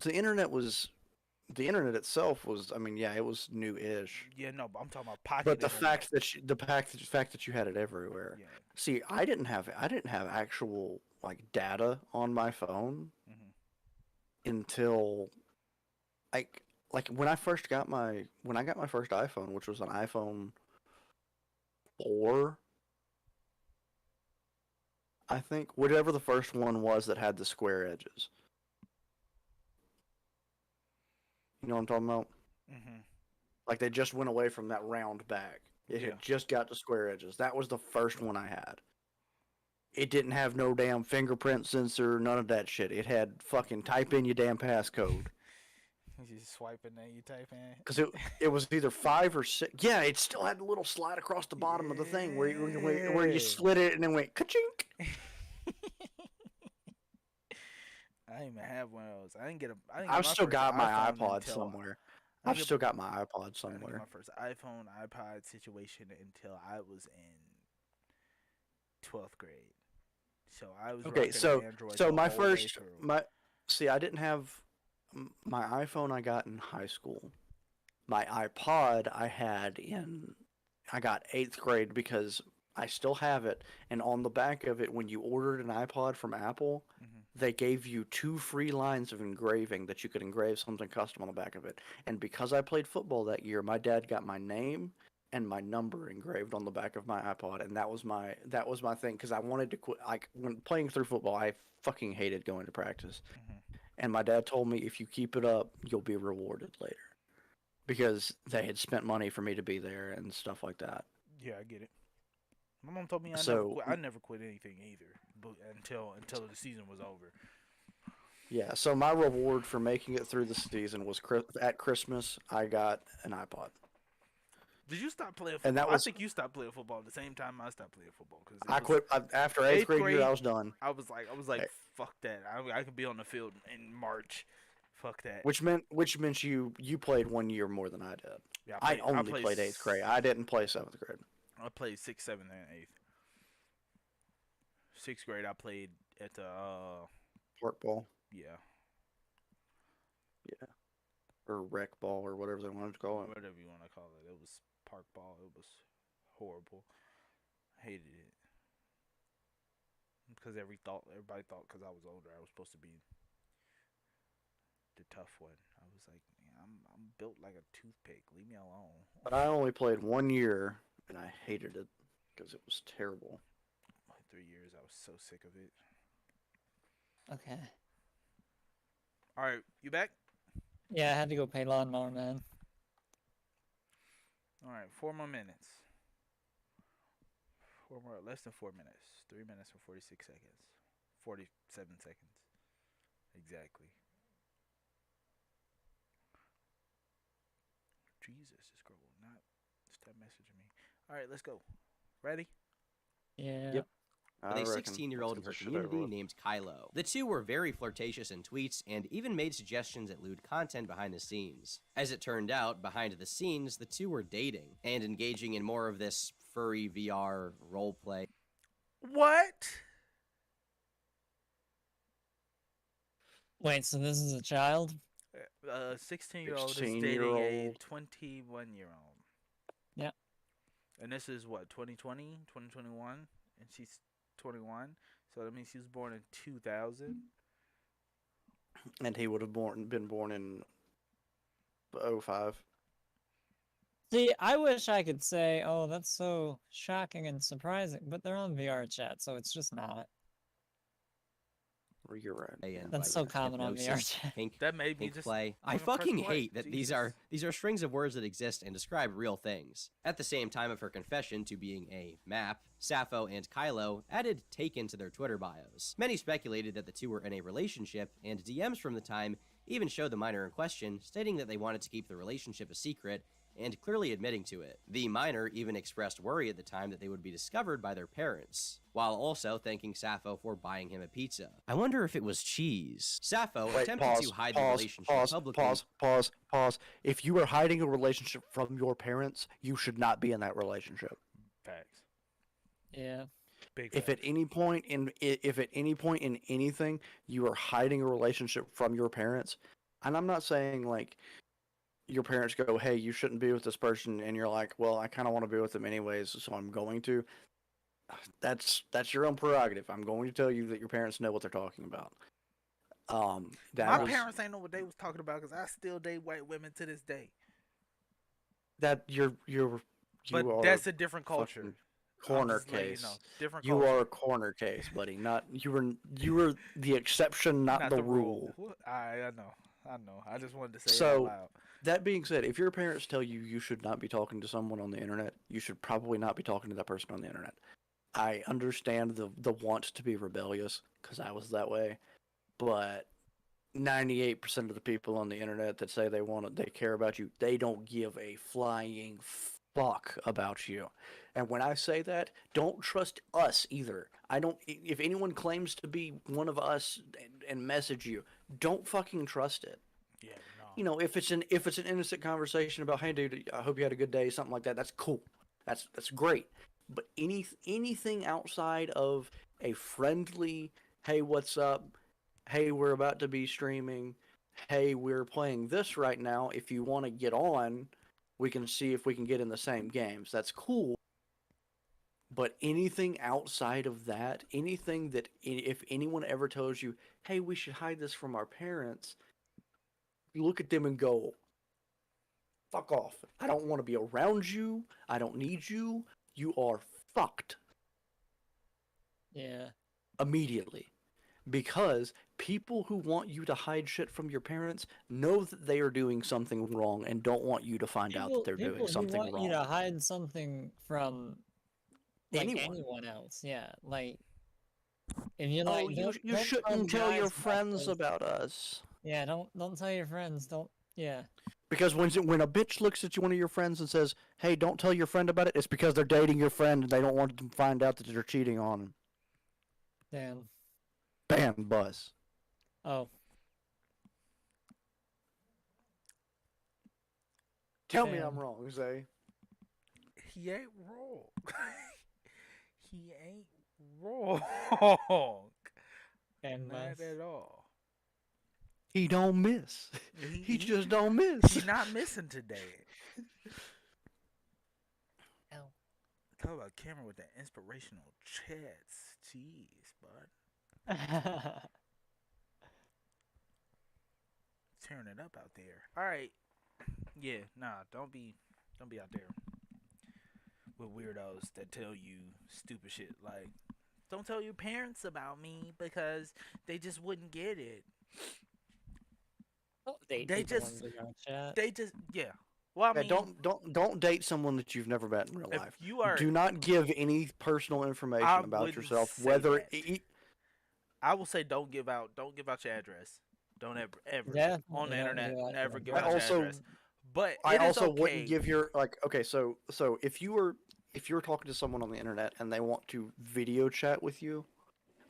the internet was, the internet itself was, I mean, yeah, it was new-ish.
Yeah, no, but I'm talking about pocket
But the
internet.
fact that you had it everywhere.
Yeah.
See, I didn't have actual like data on my phone until like when I got my first iPhone, which was an iPhone 4, I think, whatever the first one was that had the square edges. You know what I'm talking about?
Mm-hmm.
Like they just went away from that round back. It
Yeah.
had just got the square edges. That was the first one I had. It didn't have no damn fingerprint sensor, none of that shit. It had fucking type in your damn passcode.
You just swipe and then you type in.
Because it was either 5 or 6. Yeah, it still had the little slide across the bottom of the thing where you slid it and then went ka-chink.
I didn't even have one of those. I didn't get
I've still got my iPod
until
somewhere.
I
I've
didn't
still got my iPod
I didn't get
somewhere.
my first iPhone, iPod situation until I was in 12th grade. So I was
Okay,
rocking
so
Android
so
the
my
whole way
first
through.
I didn't have my iPhone. I got in high school. My iPod I got 8th grade because I still have it. And on the back of it, when you ordered an iPod from Apple, they gave you 2 free lines of engraving that you could engrave something custom on the back of it. And because I played football that year, my dad got my name and my number engraved on the back of my iPod, and that was my thing because I wanted to quit. Like when playing through football, I fucking hated going to practice. And my dad told me if you keep it up, you'll be rewarded later. Because they had spent money for me to be there and stuff like that.
Yeah, I get it. My mom told me I never quit anything either, but until the season was over.
Yeah, so my reward for making it through the season was at Christmas, I got an iPod.
Did you stop playing football?
And that was,
I think you stopped playing football at the same time I stopped playing football. Cause
I quit after 8th grade year. I was done.
I was like, fuck that. I could be on the field in March. Fuck that.
Which meant you played 1 year more than I did.
Yeah,
I only played 8th grade. I didn't play 7th grade.
I played 6th, 7th, and 8th. 6th grade, I played at the
park ball.
Yeah.
Yeah. Or rec ball or whatever they wanted to call it.
Whatever you want to call it. It was park ball. It was horrible. Hated it. Because everybody thought because I was older, I was supposed to be the tough one. I was like, man, I'm built like a toothpick. Leave me alone.
But I only played 1 year, and I hated it because it was terrible.
3 years, I was so sick of it.
Okay.
All right, you back?
Yeah, I had to go pay lawnmower, man.
All right, 4 more minutes. Less than 4 minutes. 3 minutes and 46 seconds. 47 seconds. Exactly. Jesus, this girl will not stop messaging me. All right, let's go. Ready?
Yeah.
Yep.
With a 16-year-old in her community named Kylo. The two were very flirtatious in tweets and even made suggestions at lewd content behind the scenes. As it turned out, behind the scenes, the two were dating and engaging in more of this furry VR roleplay.
What?
Wait, so this is a child?
A 16-year-old is dating a 21-year-old.
Yeah.
And this is what, 2020, 2021, and she's 21. So that means she was born in 2000.
And he would have been born in 05.
See, I wish I could say, oh, that's so shocking and surprising, but they're on VR chat, so it's just not.
You're right.
And
That's
by
so common on VR
hypnosis,
chat.
Pink,
That made me
pink
just
play. I
wanna press
fucking
play.
hate that these are strings of words that exist and describe real things. At the same time of her confession to being a map, Sappho and Kylo added Taken to their Twitter bios. Many speculated that the two were in a relationship, and DMs from the time even showed the minor in question, stating that they wanted to keep the relationship a secret and clearly admitting to it. The minor even expressed worry at the time that they would be discovered by their parents, while also thanking Sappho for buying him a pizza. I wonder if it was cheese. Sappho attempted to hide the relationship publicly.
Pause. If you are hiding a relationship from your parents, you should not be in that relationship.
Facts.
Yeah.
Big
If at
facts.
any point in anything you are hiding a relationship from your parents, and I'm not saying like your parents go, hey, you shouldn't be with this person, and you're like, well, I kind of want to be with them anyways, so I'm going to. That's your own prerogative. I'm going to tell you that your parents know what they're talking about.
My parents ain't know what they was talking about because I still date white women to this day.
That you
But
are
that's a different culture.
fucking corner
just letting you
case.
know, different
You
culture.
are a corner case, buddy. Not you were the exception, not the rule.
I know. I just wanted to say it out
So
loud.
that being said, if your parents tell you you should not be talking to someone on the internet, you should probably not be talking to that person on the internet. I understand the want to be rebellious because I was that way, but 98% of the people on the internet that say they care about you, they don't give a flying fuck about you. And when I say that, don't trust us either. I don't. If anyone claims to be one of us and message you, don't fucking trust it.
Yeah, no.
You know, if it's an innocent conversation about, hey dude, I hope you had a good day, something like that, that's cool. That's great. But anything outside of a friendly, hey, what's up? Hey, we're about to be streaming. Hey, we're playing this right now. If you want to get on, we can see if we can get in the same games. That's cool. But anything outside of that, anything that if anyone ever tells you, hey, we should hide this from our parents, you look at them and go, fuck off. I don't want to be around you. I don't need you. You are fucked.
Yeah.
Immediately. Because people who want you to hide shit from your parents know that they are doing something wrong and don't want you to find out that they're doing something
who want
wrong.
you to hide something from like
Anyone.
anyone else, yeah. Like if you're like,
you
don't
shouldn't
tell
tell your
guys
friends
this.
about us.
Yeah, don't tell your friends. Don't. Yeah.
Because when a bitch looks at one of your friends and says, "Hey, don't tell your friend about it," it's because they're dating your friend and they don't want to find out that you're cheating on them.
Damn.
Bam, buzz.
Oh.
Tell me
Damn.
I'm wrong, Zay.
He ain't wrong. He ain't wrong.
And
Not at all.
He don't miss. He just don't miss.
He's not missing today.
Ow.
Talk about Cameron with the inspirational chats. Jeez, bud. Tearing it up out there. All right. Yeah, nah, don't be out there with weirdos that tell you stupid shit like, don't tell your parents about me because they just wouldn't get it. They just yeah. Well, I mean,
don't date someone that you've never met in real
if
life.
you are,
Do not give any personal information
I
about
wouldn't
yourself.
say
Whether
that. I will say don't give out your address. Don't ever
Yeah,
on the internet.
yeah,
Never give
I
out your
also
address. But
I
it is
also
okay.
wouldn't give your okay. So if you're talking to someone on the internet and they want to video chat with you,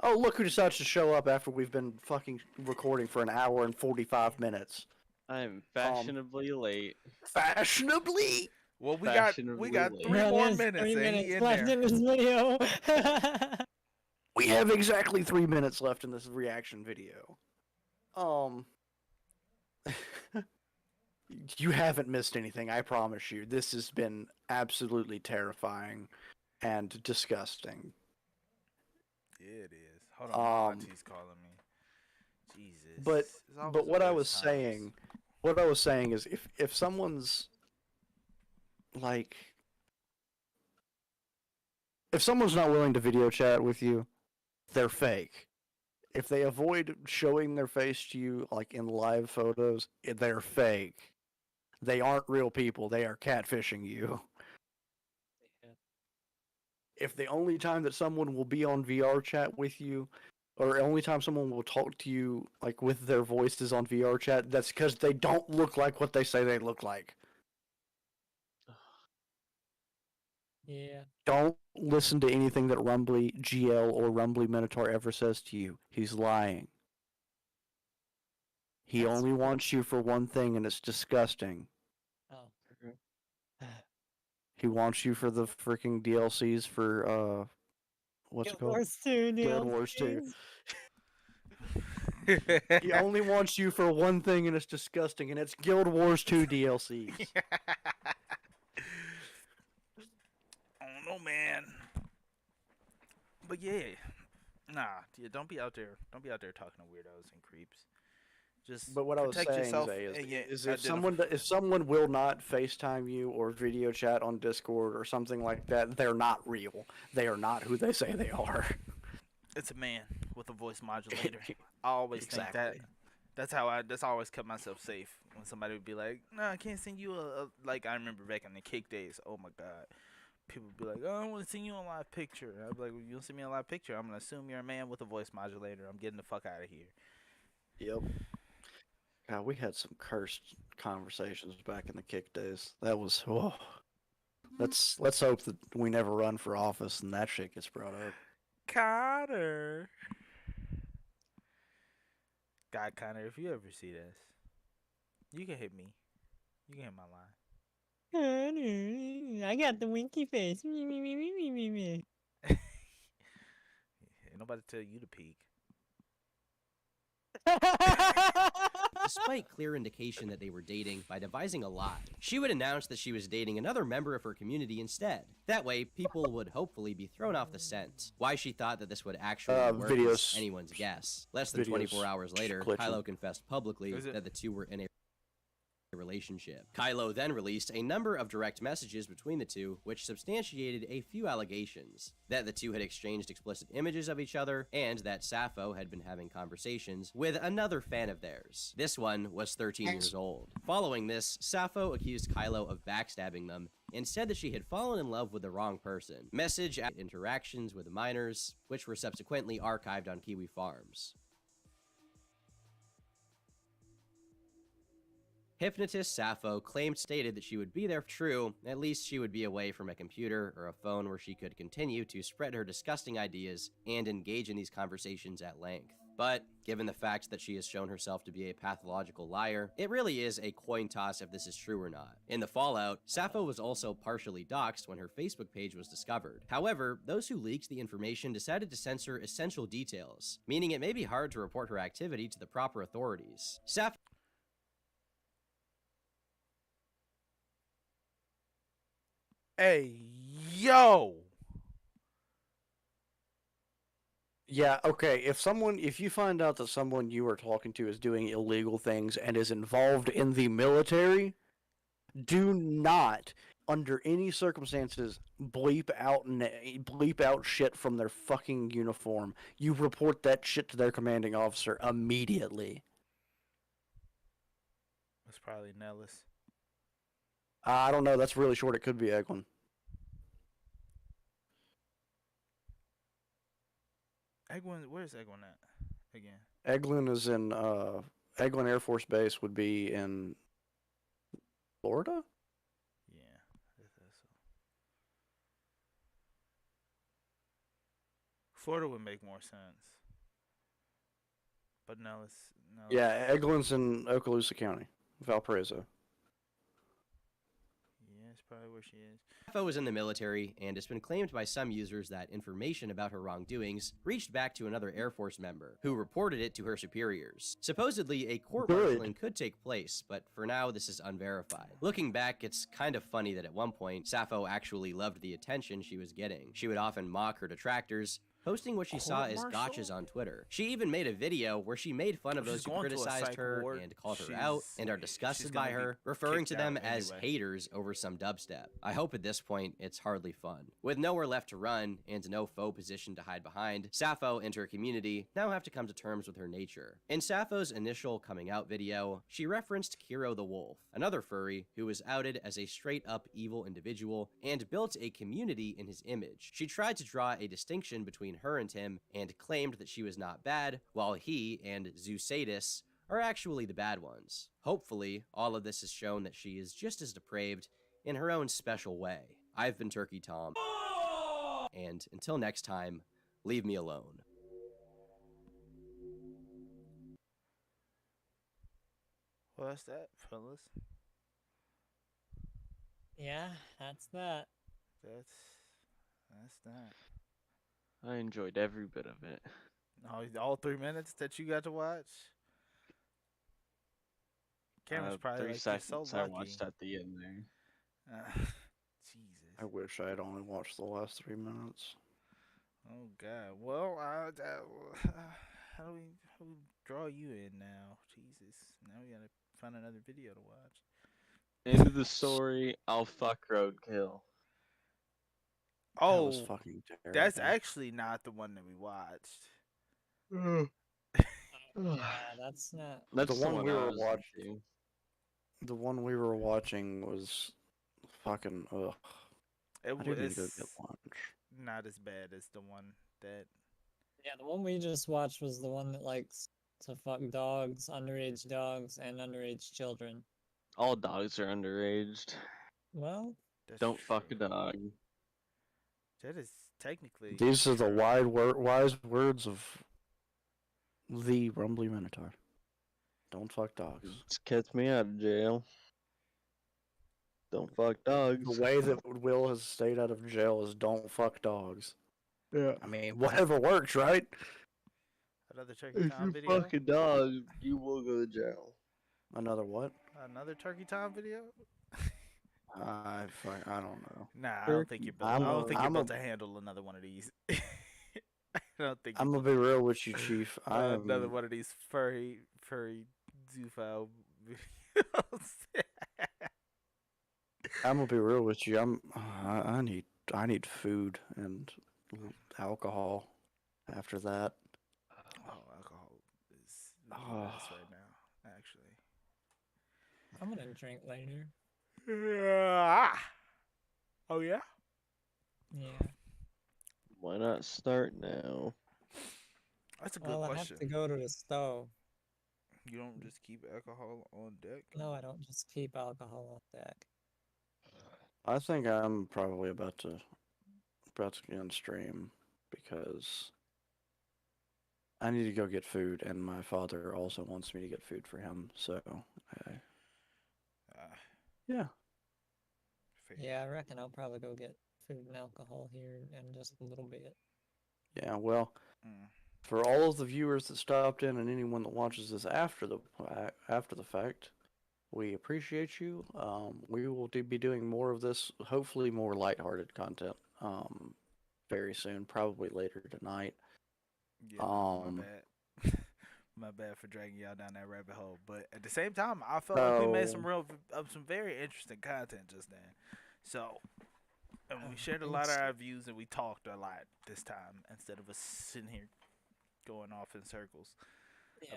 oh look who decides to show up after we've been fucking recording for an hour and 45 minutes.
I'm fashionably late.
Fashionably.
Well, we
Fashionably
got
late.
3
Yeah,
more
there's
minutes,
3
and
minutes
he in
left
there.
in this video.
We have exactly 3 minutes left in this reaction video. You haven't missed anything, I promise you. This has been absolutely terrifying and disgusting.
Yeah, it is. Hold on, my
Um,
auntie's calling me. Jesus.
but
It's always
but
the
what I
worst
was
times.
saying, what I was saying is, if someone's like, if someone's not willing to video chat with you, they're fake. If they avoid showing their face to you, like in live photos, they're fake. They aren't real people. They are catfishing you. If the only time that someone will be on VR chat with you, or only time someone will talk to you like with their voices on VR chat, that's because they don't look like what they say they look like.
Yeah.
Don't listen to anything that Rumbly GL or Rumbly Minotaur ever says to you. He's lying. He
That's
only
true.
wants you for one thing, and it's disgusting.
Oh.
He wants you for the freaking DLCs for what's it
Guild
called?
Wars 2
Guild Wars 2.
DLCs.
He only wants you for one thing, and it's disgusting, and it's Guild Wars 2 DLCs.
I don't know, man. But yeah, don't be out there. Don't be out there talking to weirdos and creeps. Just
But what I was
protect
saying,
yourself
Zay,
and yet
is if someone will not FaceTime you or video chat on Discord or something like that, they're not real. They are not who they say they are.
It's a man with a voice modulator. I always think that. That's how I always kept myself safe when somebody would be like, "No, I can't send you a like." I remember back in the kick days. Oh my god, people would be like, "Oh, I want to send you a live picture." I'd be like, well, "You don't send me a live picture. I'm gonna assume you're a man with a voice modulator. I'm getting the fuck out of here."
Yep. God, we had some cursed conversations back in the kick days. That was let's hope that we never run for office and that shit gets brought up.
Connor. God, Connor, if you ever see this, you can hit me. You can hit my line.
I got the winky face. Me, me, me, me, me, me, me.
Ain't nobody tell you to peek.
Despite clear indication that they were dating by devising a lie, she would announce that she was dating another member of her community instead. That way, people would hopefully be thrown off the scent. Why she thought that this would actually work is anyone's guess. Less than 24 hours later, Kylo confessed publicly that the two were in a relationship. Kylo then released a number of direct messages between the two, which substantiated a few allegations. That the two had exchanged explicit images of each other, and that Sappho had been having conversations with another fan of theirs. This one was 13 years old. Following this, Sappho accused Kylo of backstabbing them, and said that she had fallen in love with the wrong person. Message interactions with minors, which were subsequently archived on Kiwi Farms. Hypnotist Sappho stated that she would be there true, at least she would be away from a computer or a phone where she could continue to spread her disgusting ideas and engage in these conversations at length. But, given the fact that she has shown herself to be a pathological liar, it really is a coin toss if this is true or not. In the fallout, Sappho was also partially doxxed when her Facebook page was discovered. However, those who leaked the information decided to censor essential details, meaning it may be hard to report her activity to the proper authorities.
Hey, yo!
Yeah, okay. If you find out that someone you are talking to is doing illegal things and is involved in the military, do not, under any circumstances, bleep out shit from their fucking uniform. You report that shit to their commanding officer immediately.
That's probably Nellis.
I don't know. That's really short. It could be Eglin.
Egwin, where's Egwin at? Again.
Eglin is in Eglin Air Force Base would be in Florida?
Yeah, I guess so. Florida would make more sense. But Nellis.
Yeah, Eglin's in Okaloosa County, Valparaiso.
Yeah, it's probably where she is.
Sappho was in the military, and it's been claimed by some users that information about her wrongdoings reached back to another Air Force member, who reported it to her superiors. Supposedly, a court-martialing could take place, but for now, this is unverified. Looking back, it's kind of funny that at one point, Sappho actually loved the attention she was getting. She would often mock her detractors, posting what she saw as gotchas on Twitter. She even made a video where she made fun of those who criticized her and called her out and are disgusted by her, referring to them as haters over some dubstep. I hope at this point it's hardly fun. With nowhere left to run and no foe position to hide behind, Sappho and her community now have to come to terms with her nature. In Sappho's initial coming out video, she referenced Kiro the Wolf, another furry who was outed as a straight-up evil individual and built a community in his image. She tried to draw a distinction between her and him and claimed that she was not bad, while he and Zeusadis are actually the bad ones. Hopefully, all of this has shown that she is just as depraved in her own special way. I've been Turkey Tom, and until next time, leave me alone.
Well, that's that, fellas.
Yeah, that's that.
That's that.
I enjoyed every bit of it.
All 3 minutes that you got to watch? Cameron's probably
3
like,
seconds
so
I
lucky.
watched at the end there.
Jesus.
I wish I had only watched the last 3 minutes.
Oh God. Well, how do we draw you in now? Jesus. Now we gotta find another video to watch.
End of the story. I'll fuck roadkill.
Oh,
that was fucking terrible.
that's actually not the one that we watched.
Yeah, that's not.
That's
the one we were
I was
watching. The one we were watching was fucking ugh.
It
I didn't
was
go get lunch.
not as bad as the one that.
Yeah, the one we just watched was the one that likes to fuck dogs, underage dogs, and underage children.
All dogs are underaged.
Well,
don't fuck a dog.
That is technically.
These are the wise words of the Rumbly Minotaur. Don't fuck dogs.
Just catch me out of jail. Don't fuck dogs.
The way that Will has stayed out of jail is don't fuck dogs.
Yeah.
I mean, whatever works, right?
Another Turkey Tom
If you
video.
fuck a dog, you will go to jail.
Another what?
Another Turkey Tom video.
I don't know.
Nah, I don't think you're built. I don't think you're built to handle another one of these. I don't think.
I'm gonna be real with you, Chief.
Another one of these furry zoophile videos.
I'm gonna be real with you. I need food and alcohol. After that.
Oh, alcohol is nice right now. Actually,
I'm gonna drink later.
Oh yeah.
Yeah.
Why not start now?
That's a good
Well, I
question.
have to go to the stove.
You don't just keep alcohol on deck?
No, I don't just keep alcohol on deck.
I think I'm probably about to get on stream because I need to go get food, and my father also wants me to get food for him. So, yeah.
Yeah, I reckon I'll probably go get food and alcohol here in just a little bit.
Yeah, well, for all of the viewers that stopped in and anyone that watches this after the fact, we appreciate you. We will be doing more of this, hopefully more lighthearted content, very soon, probably later tonight.
Yeah, my bad. My bad for dragging y'all down that rabbit hole. But at the same time, I felt like we made some very interesting content just then. So, and we shared a lot of our views and we talked a lot this time instead of us sitting here going off in circles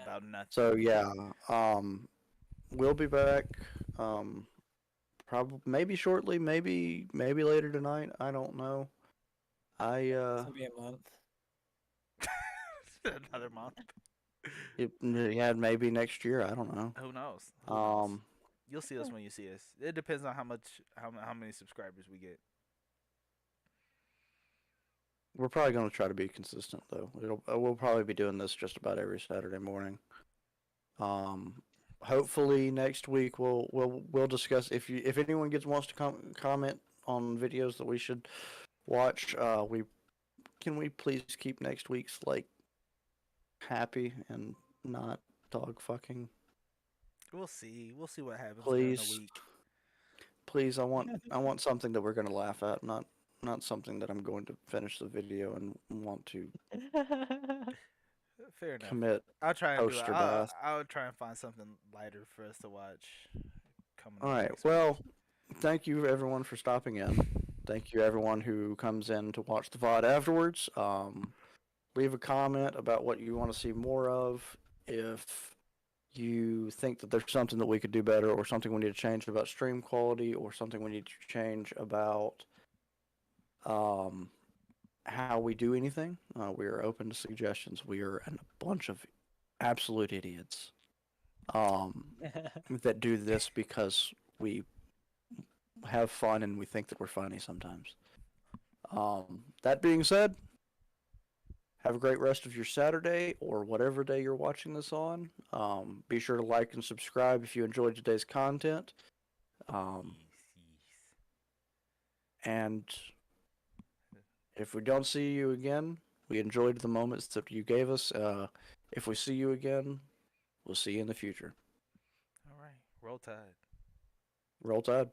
about nothing.
So yeah, we'll be back. Probably maybe shortly, maybe later tonight. I don't know.
It'll be a month.
Another month.
Yeah, maybe next year. I don't know.
Who knows? You'll see us when you see us. It depends on how many subscribers we get.
We're probably going to try to be consistent though. We'll probably be doing this just about every Saturday morning. hopefully next week we'll discuss if anyone wants to comment on videos that we should watch. We please keep next week's like happy and not dog fucking.
We'll see. We'll see what happens during the
Please,
week.
please. I want something that we're gonna laugh at, not something that I'm going to finish the video and want to
Fair enough.
commit
I'll try and do it.
poster bath.
I'll try and find something lighter for us to watch coming
All
up
right.
next week.
Well, thank you everyone for stopping in. Thank you everyone who comes in to watch the VOD afterwards. Leave a comment about what you want to see more of. If you think that there's something that we could do better, or something we need to change about stream quality, or something we need to change about how we do anything, we are open to suggestions. We are a bunch of absolute idiots that do this because we have fun and we think that we're funny sometimes. That being said, have a great rest of your Saturday or whatever day you're watching this on. Be sure to like and subscribe if you enjoyed today's content. And if we don't see you again, we enjoyed the moments that you gave us. If we see you again, we'll see you in the future.
All right. Roll Tide.
Roll Tide.